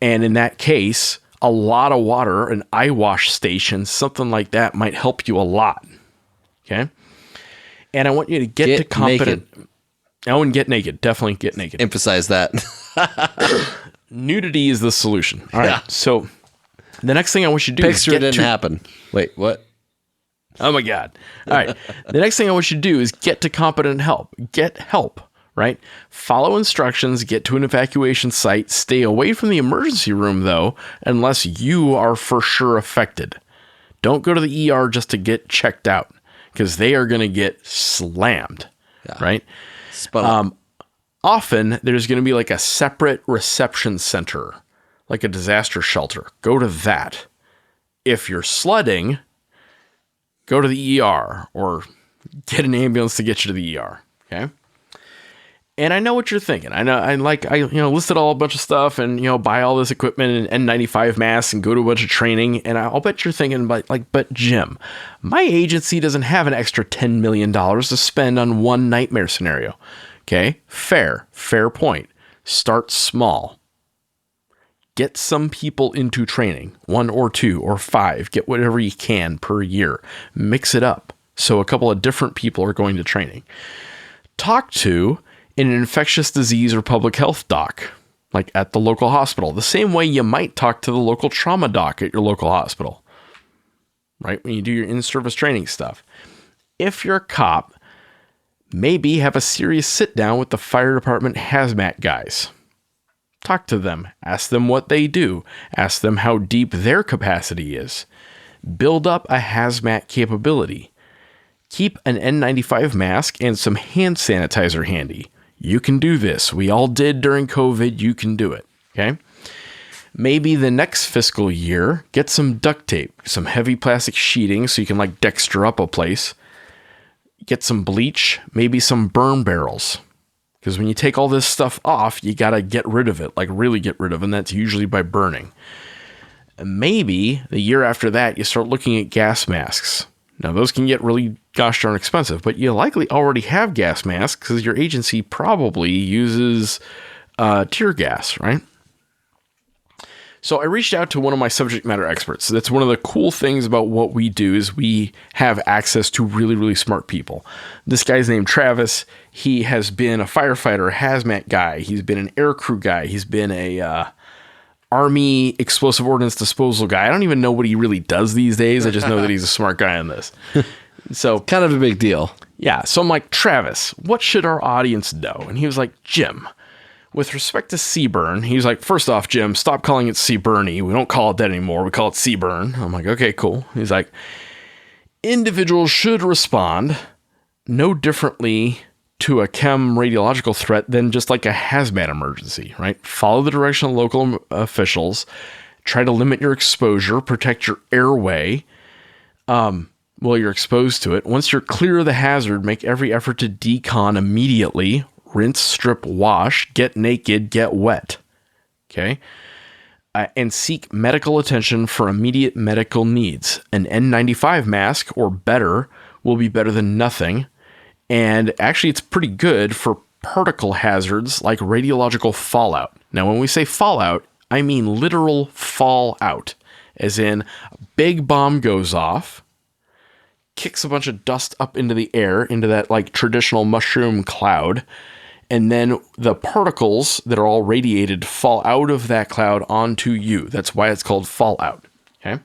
And in that case, a lot of water, an eye wash station, something like that might help you a lot. Okay. And I want you to get to competent. Naked. I wouldn't get naked. Definitely get naked. Emphasize that. Nudity is the solution. All right. Yeah. So the next thing I want you to do Picture is it didn't happen. Wait, what? Oh my God. All right. The next thing I want you to do is get to competent help. Get help, right? Follow instructions, get to an evacuation site, stay away from the emergency room though, unless you are for sure affected. Don't go to the ER just to get checked out because they are going to get slammed, right? Often there's going to be like a separate reception center, like a disaster shelter. Go to that. If you're sledding, go to the ER or get an ambulance to get you to the ER. Okay. And I know what you're thinking. I know I listed all a bunch of stuff and, buy all this equipment and N95 masks and go to a bunch of training. And I'll bet you're thinking but Jim, my agency doesn't have an extra $10 million to spend on one nightmare scenario. Okay. Fair point. Start small. Get some people into training, 1 or 2 or 5, get whatever you can per year, mix it up. So a couple of different people are going to training. Talk to an infectious disease or public health doc, like at the local hospital, the same way you might talk to the local trauma doc at your local hospital, right? When you do your in-service training stuff. If you're a cop, maybe have a serious sit down with the fire department hazmat guys. Talk to them, ask them what they do, ask them how deep their capacity is. Build up a hazmat capability. Keep an N95 mask and some hand sanitizer handy. You can do this. We all did during COVID. You can do it. Okay. Maybe the next fiscal year, get some duct tape, some heavy plastic sheeting so you can like Dexter up a place. Get some bleach, maybe some burn barrels. Because when you take all this stuff off, you got to get rid of it, like really get rid of it. And that's usually by burning. And maybe the year after that, you start looking at gas masks. Now, those can get really gosh darn expensive, but you likely already have gas masks because your agency probably uses tear gas, right? So I reached out to one of my subject matter experts. That's one of the cool things about what we do is we have access to really, really smart people. This guy's named Travis. He has been a firefighter, a hazmat guy. He's been an aircrew guy. He's been a Army explosive ordnance disposal guy. I don't even know what he really does these days. I just know that he's a smart guy on this. So kind of a big deal. Yeah. So I'm like, Travis, what should our audience know? And he was like, Jim, with respect to CBRN, he's like, first off, Jim, stop calling it CBRN-y. We don't call it that anymore. We call it CBRN. I'm like, okay, cool. He's like, individuals should respond no differently to a chem radiological threat than just like a hazmat emergency, right? Follow the direction of local officials. Try to limit your exposure, protect your airway while you're exposed to it. Once you're clear of the hazard, make every effort to decon immediately. Rinse, strip, wash, get naked, get wet. Okay? And seek medical attention for immediate medical needs. An N95 mask or better will be better than nothing. And actually, it's pretty good for particle hazards like radiological fallout. Now, when we say fallout, I mean literal fallout, as in a big bomb goes off, kicks a bunch of dust up into the air, into that like traditional mushroom cloud, and then the particles that are all radiated fall out of that cloud onto you. That's why it's called fallout. Okay.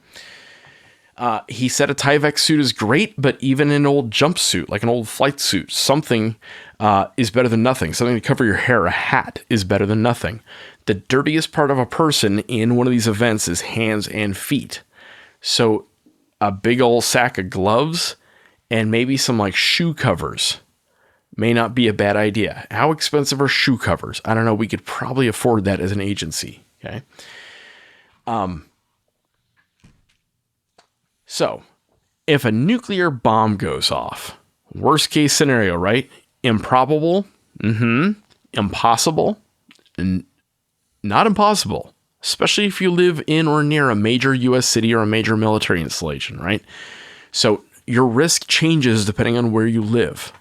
He said a Tyvek suit is great, but even an old jumpsuit, like an old flight suit, something is better than nothing. Something to cover your hair, a hat, is better than nothing. The dirtiest part of a person in one of these events is hands and feet. So a big old sack of gloves and maybe some like shoe covers may not be a bad idea. How expensive are shoe covers? I don't know. We could probably afford that as an agency. Okay. So if a nuclear bomb goes off, worst case scenario, right? Improbable? Impossible? Not impossible, especially if you live in or near a major U.S. city or a major military installation, right? So your risk changes depending on where you live.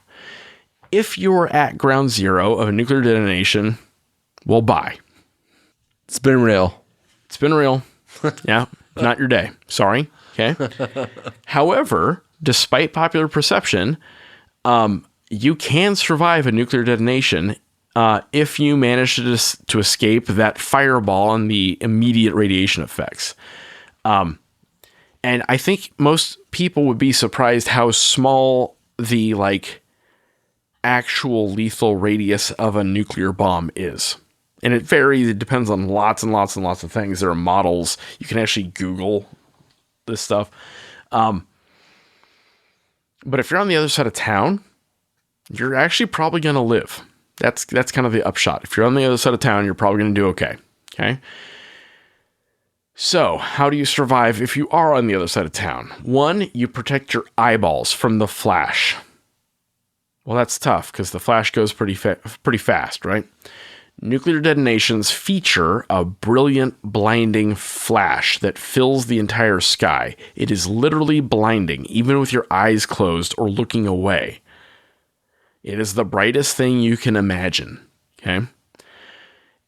If you're at ground zero of a nuclear detonation, well, bye. It's been real. It's been real. Yeah, not your day. Sorry. Okay. However, despite popular perception, you can survive a nuclear detonation if you manage to escape that fireball and the immediate radiation effects. And I think most people would be surprised how small the actual lethal radius of a nuclear bomb is. And it varies. It depends on lots and lots and lots of things. There are models. You can actually Google this stuff. But if you're on the other side of town, you're actually probably going to live. That's kind of the upshot. If you're on the other side of town, you're probably going to do okay. Okay. So how do you survive if you are on the other side of town? One, you protect your eyeballs from the flash. Well, that's tough because the flash goes pretty fast, right? Nuclear detonations feature a brilliant, blinding flash that fills the entire sky. It is literally blinding, even with your eyes closed or looking away. It is the brightest thing you can imagine, okay?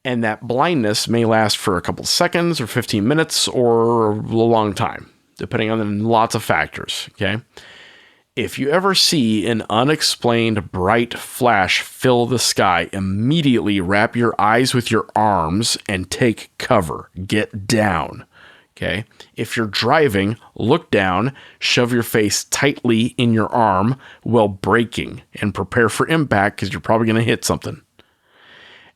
And that blindness may last for a couple seconds or 15 minutes or a long time, depending on lots of factors, okay? If you ever see an unexplained bright flash fill the sky, immediately wrap your eyes with your arms and take cover. Get down. Okay? If you're driving, look down, shove your face tightly in your arm while braking, and prepare for impact because you're probably going to hit something.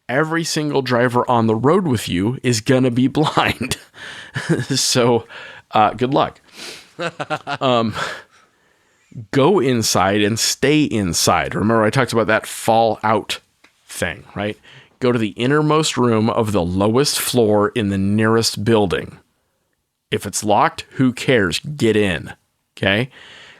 Every single driver on the road with you is going to be blind. So, good luck. Go inside and stay inside. Remember, I talked about that fallout thing, right? Go to the innermost room of the lowest floor in the nearest building. If it's locked, who cares? Get in, okay?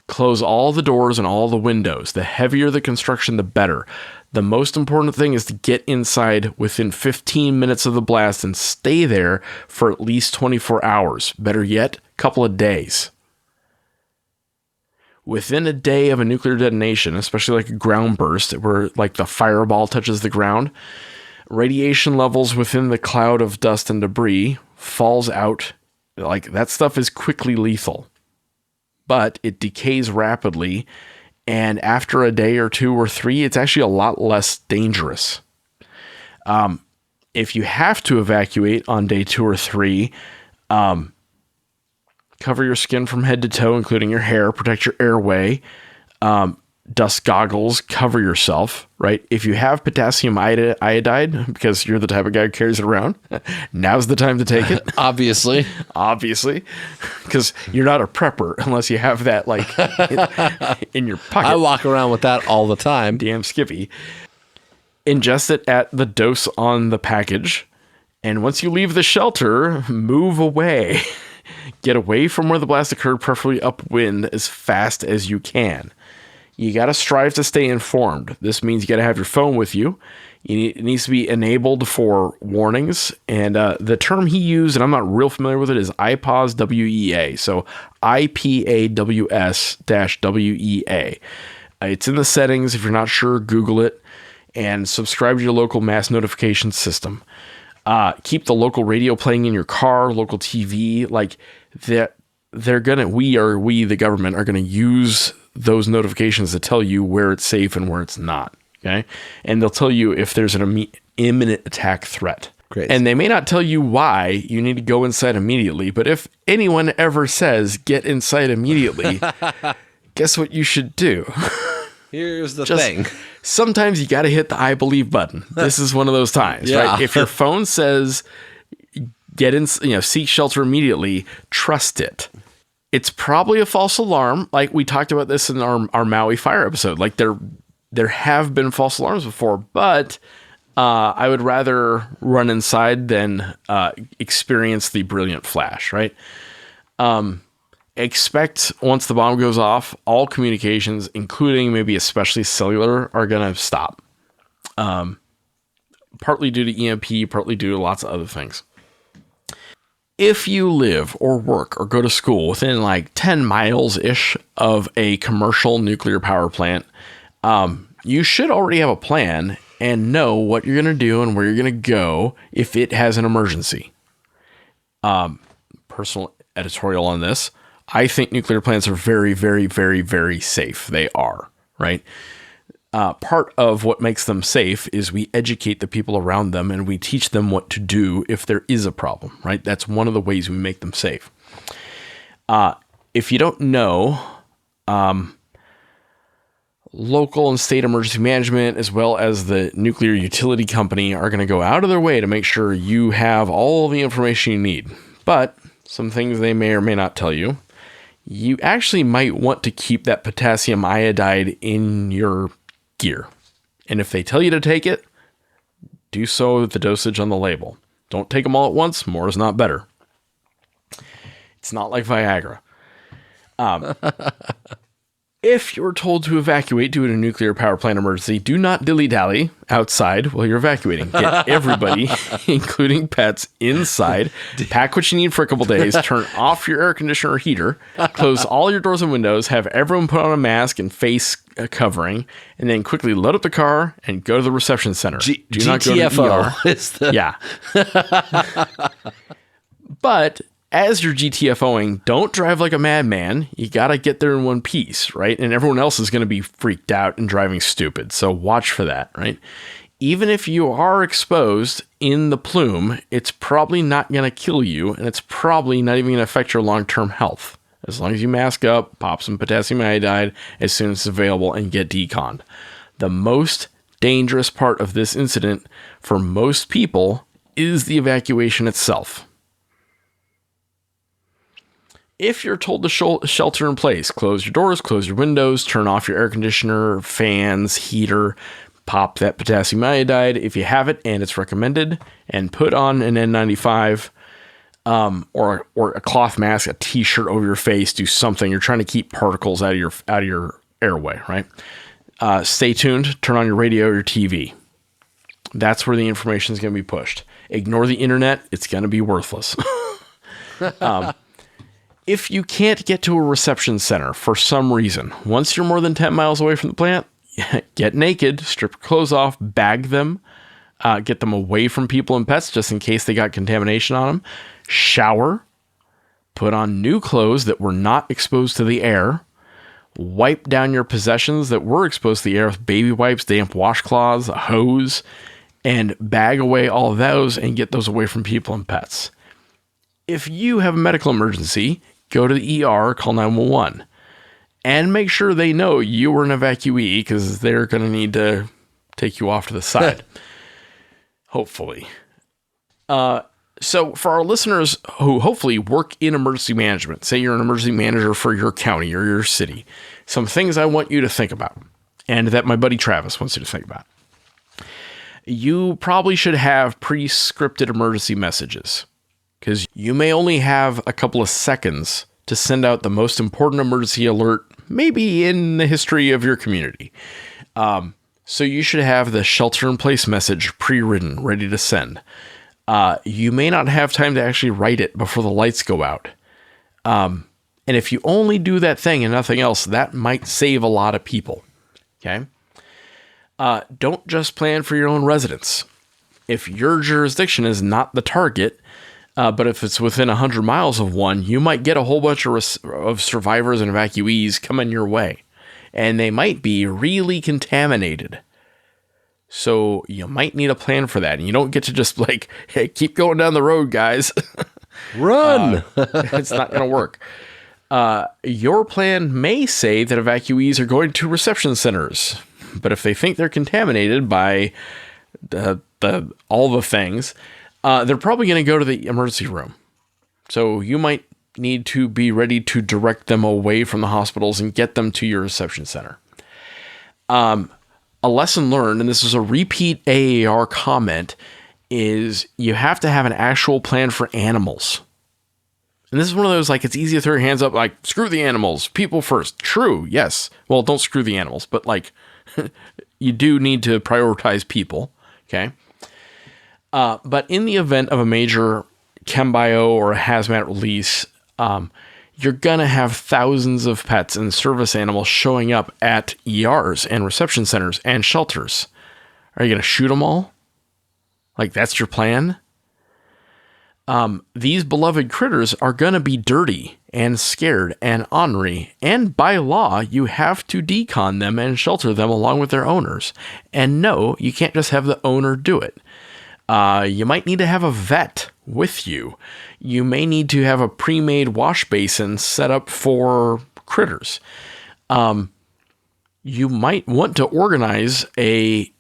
Close all the doors and all the windows. The heavier the construction, the better. The most important thing is to get inside within 15 minutes of the blast and stay there for at least 24 hours. Better yet, a couple of days. Within a day of a nuclear detonation, especially like a ground burst where like the fireball touches the ground, radiation levels within the cloud of dust and debris falls out. Like that stuff is quickly lethal, but it decays rapidly. And after a day or two or three, it's actually a lot less dangerous. If you have to evacuate on day 2 or 3, cover your skin from head to toe, including your hair, protect your airway, dust goggles, cover yourself, right? If you have potassium iodide, because you're the type of guy who carries it around, now's the time to take it. Obviously, because you're not a prepper unless you have that like in your pocket. I walk around with that all the time. Damn Skippy. Ingest it at the dose on the package. And once you leave the shelter, move away. Get away from where the blast occurred, preferably upwind, as fast as you can. You got to strive to stay informed. This means you got to have your phone with you. It needs to be enabled for warnings. And the term he used, and I'm not real familiar with it, is IPAWS WEA. So IPAWS-WEA. It's in the settings. If you're not sure, Google it and subscribe to your local mass notification system. Keep the local radio playing in your car, local TV. Like that, we, the government, are going to use those notifications to tell you where it's safe and where it's not. Okay. And they'll tell you if there's an imminent attack threat. Great. And they may not tell you why you need to go inside immediately, but if anyone ever says get inside immediately, guess what you should do? Here's the thing. Sometimes you got to hit the I believe button. This is one of those times, right? If your phone says get in, seek shelter immediately, trust it. It's probably a false alarm. Like we talked about this in our Maui fire episode. Like there have been false alarms before, but I would rather run inside than experience the brilliant flash, right? expect once the bomb goes off, all communications, including maybe especially cellular, are going to stop. Partly due to EMP, partly due to lots of other things. If you live or work or go to school within like 10 miles-ish of a commercial nuclear power plant, you should already have a plan and know what you're going to do and where you're going to go if it has an emergency. Personal editorial on this. I think nuclear plants are very, very, very, very safe. They are, right? Part of what makes them safe is we educate the people around them and we teach them what to do if there is a problem, right? That's one of the ways we make them safe. If you don't know, local and state emergency management, as well as the nuclear utility company, are going to go out of their way to make sure you have all the information you need. But some things they may or may not tell you. You actually might want to keep that potassium iodide in your gear. And if they tell you to take it, do so with the dosage on the label. Don't take them all at once. More is not better. It's not like Viagra. If you're told to evacuate due to a nuclear power plant emergency, do not dilly-dally outside while you're evacuating. Get everybody, including pets, inside. Pack what you need for a couple days. Turn off your air conditioner or heater. Close all your doors and windows. Have everyone put on a mask and face covering. And then quickly load up the car and go to the reception center. Do not go to the ER. Yeah. But as you're GTFOing, don't drive like a madman. You got to get there in one piece, right? And everyone else is going to be freaked out and driving stupid. So watch for that, right? Even if you are exposed in the plume, it's probably not going to kill you, and it's probably not even going to affect your long-term health. As long as you mask up, pop some potassium iodide as soon as it's available, and get deconned. The most dangerous part of this incident for most people is the evacuation itself. If you're told to shelter in place, close your doors, close your windows, turn off your air conditioner, fans, heater, pop that potassium iodide if you have it and it's recommended, and put on an N95 or a cloth mask, a t-shirt over your face, do something. You're trying to keep particles out of your airway, right? Stay tuned, turn on your radio or your TV. That's where the information is going to be pushed. Ignore the internet, it's going to be worthless. If you can't get to a reception center for some reason, once you're more than 10 miles away from the plant, get naked, strip your clothes off, bag them, get them away from people and pets just in case they got contamination on them, shower, put on new clothes that were not exposed to the air, wipe down your possessions that were exposed to the air with baby wipes, damp washcloths, a hose, and bag away all of those and get those away from people and pets. If you have a medical emergency, go to the ER, call 911, and make sure they know you were an evacuee because they're going to need to take you off to the side. Hopefully. So for our listeners who hopefully work in emergency management, say you're an emergency manager for your county or your city, some things I want you to think about and that my buddy Travis wants you to think about. You probably should have pre-scripted emergency messages, because you may only have a couple of seconds to send out the most important emergency alert, maybe in the history of your community. So you should have the shelter-in-place message pre-written, ready to send. You may not have time to actually write it before the lights go out. And if you only do that thing and nothing else, that might save a lot of people. Okay? Don't just plan for your own residents. If your jurisdiction is not the target, but if it's within 100 miles of one, you might get a whole bunch of survivors and evacuees coming your way. And they might be really contaminated. So you might need a plan for that. And you don't get to just like, hey, keep going down the road, guys. Run! It's not going to work. Your plan may say that evacuees are going to reception centers. But if they think they're contaminated by all the things, they're probably going to go to the emergency room. So you might need to be ready to direct them away from the hospitals and get them to your reception center. A lesson learned, and this is a repeat AAR comment, is you have to have an actual plan for animals. And this is one of those, like, it's easy to throw your hands up, like, screw the animals, people first. True, yes. Well, don't screw the animals, but, like, you do need to prioritize people, okay? But in the event of a major chembio or a hazmat release, you're going to have thousands of pets and service animals showing up at ERs and reception centers and shelters. Are you going to shoot them all? Like, that's your plan? These beloved critters are going to be dirty and scared and ornery. And by law, you have to decon them and shelter them along with their owners. And no, you can't just have the owner do it. You might need to have a vet with you. You may need to have a pre-made wash basin set up for critters. You might want to organize a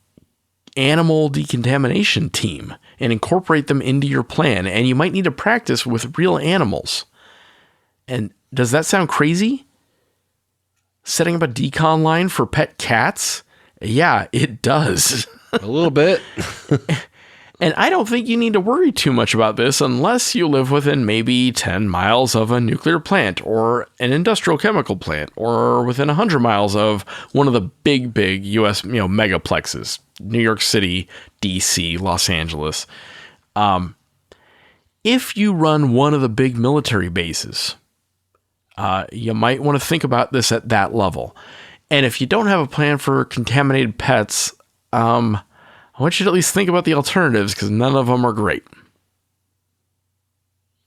animal decontamination team and incorporate them into your plan. And you might need to practice with real animals. And does that sound crazy? Setting up a decon line for pet cats? Yeah, it does. A little bit. And I don't think you need to worry too much about this unless you live within maybe 10 miles of a nuclear plant or an industrial chemical plant or within 100 miles of one of the big U.S. megaplexes, New York City, D.C., Los Angeles. If you run one of the big military bases, you might want to think about this at that level. And if you don't have a plan for contaminated pets, I want you to at least think about the alternatives because none of them are great.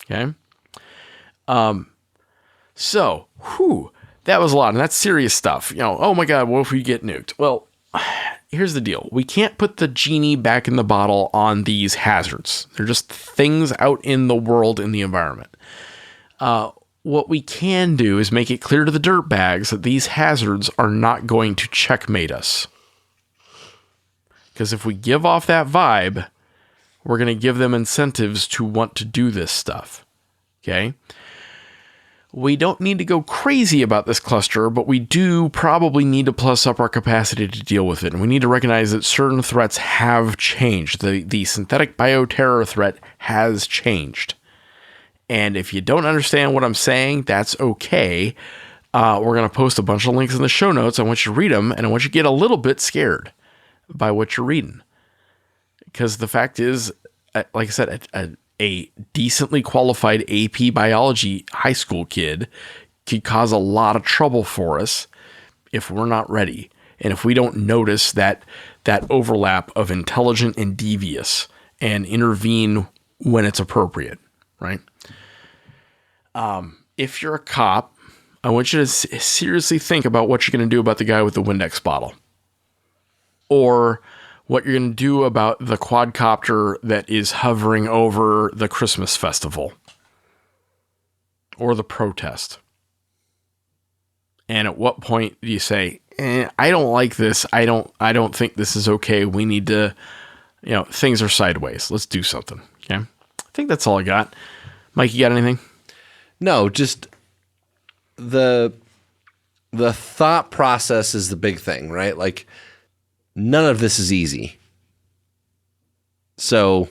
Okay. So, that was a lot, and that's serious stuff. Oh my God, what if we get nuked? Well, here's the deal. We can't put the genie back in the bottle on these hazards. They're just things out in the world, in the environment. What we can do is make it clear to the dirtbags that these hazards are not going to checkmate us. Because if we give off that vibe, we're going to give them incentives to want to do this stuff. Okay? We don't need to go crazy about this cluster, but we do probably need to plus up our capacity to deal with it. And we need to recognize that certain threats have changed. The synthetic bioterror threat has changed. And if you don't understand what I'm saying, that's okay. We're going to post a bunch of links in the show notes. I want you to read them, and I want you to get a little bit scared by what you're reading. Because the fact is, like I said, a decently qualified AP biology high school kid could cause a lot of trouble for us if we're not ready. And if we don't notice that overlap of intelligent and devious and intervene when it's appropriate, right? If you're a cop, I want you to seriously think about what you're going to do about the guy with the Windex bottle. Or what you're going to do about the quadcopter that is hovering over the Christmas festival. Or the protest. And at what point do you say, I don't like this. I don't think this is okay. We need to, things are sideways. Let's do something. Okay. I think that's all I got. Mike, you got anything? No, just the thought process is the big thing, right? Like, none of this is easy. So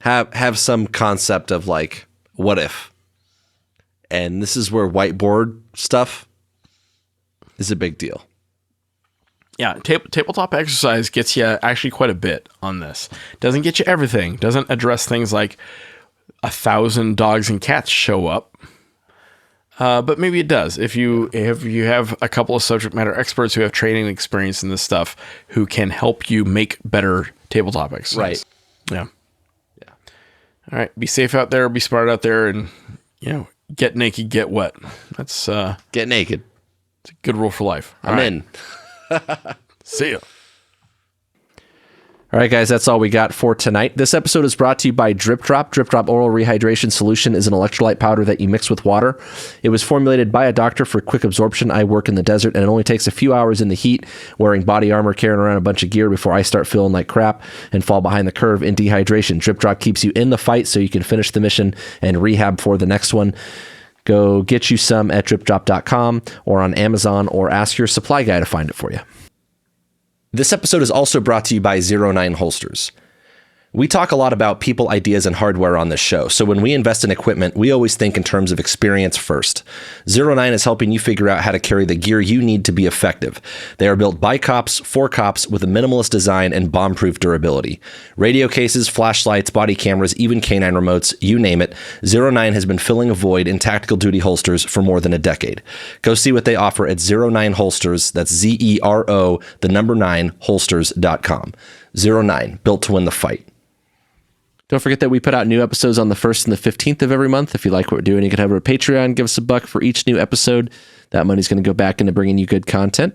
have some concept of like, what if? And this is where whiteboard stuff is a big deal. Yeah, tabletop exercise gets you actually quite a bit on this. Doesn't get you everything. Doesn't address things like 1,000 dogs and cats show up. But maybe it does. If you have a couple of subject matter experts who have training and experience in this stuff who can help you make better tabletop exercise. Right. Yeah. All right. Be safe out there. Be smart out there. And, get naked, get wet. That's get naked. It's a good rule for life. I'm in. See ya. All right, guys, that's all we got for tonight. This episode is brought to you by Drip Drop. Drip Drop Oral Rehydration Solution is an electrolyte powder that you mix with water. It was formulated by a doctor for quick absorption. I work in the desert, and it only takes a few hours in the heat, wearing body armor, carrying around a bunch of gear before I start feeling like crap and fall behind the curve in dehydration. Drip Drop keeps you in the fight so you can finish the mission and rehab for the next one. Go get you some at dripdrop.com or on Amazon, or ask your supply guy to find it for you. This episode is also brought to you by 09 Holsters. We talk a lot about people, ideas, and hardware on this show. So when we invest in equipment, we always think in terms of experience first. 09 is helping you figure out how to carry the gear you need to be effective. They are built by cops, for cops, with a minimalist design and bomb-proof durability. Radio cases, flashlights, body cameras, even canine remotes, you name it, 09 has been filling a void in tactical duty holsters for more than a decade. Go see what they offer at 09 Holsters. That's ZERO, the number 9, holsters.com. 09, built to win the fight. Don't forget that we put out new episodes on the 1st and the 15th of every month. If you like what we're doing, you can head over to Patreon, give us $1 for each new episode. That money's going to go back into bringing you good content.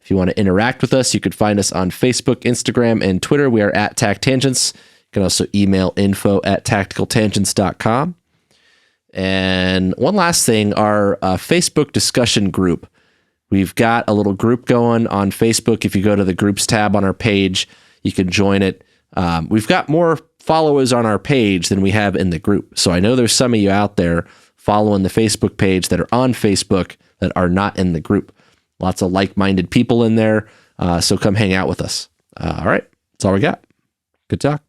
If you want to interact with us, you could find us on Facebook, Instagram, and Twitter. We are at TacTangents. You can also email info@tacticaltangents.com. And one last thing, our Facebook discussion group. We've got a little group going on Facebook. If you go to the groups tab on our page, you can join it. We've got more followers on our page than we have in the group. So I know there's some of you out there following the Facebook page that are on Facebook that are not in the group. Lots of like-minded people in there. So come hang out with us. All right. That's all we got. Good talk.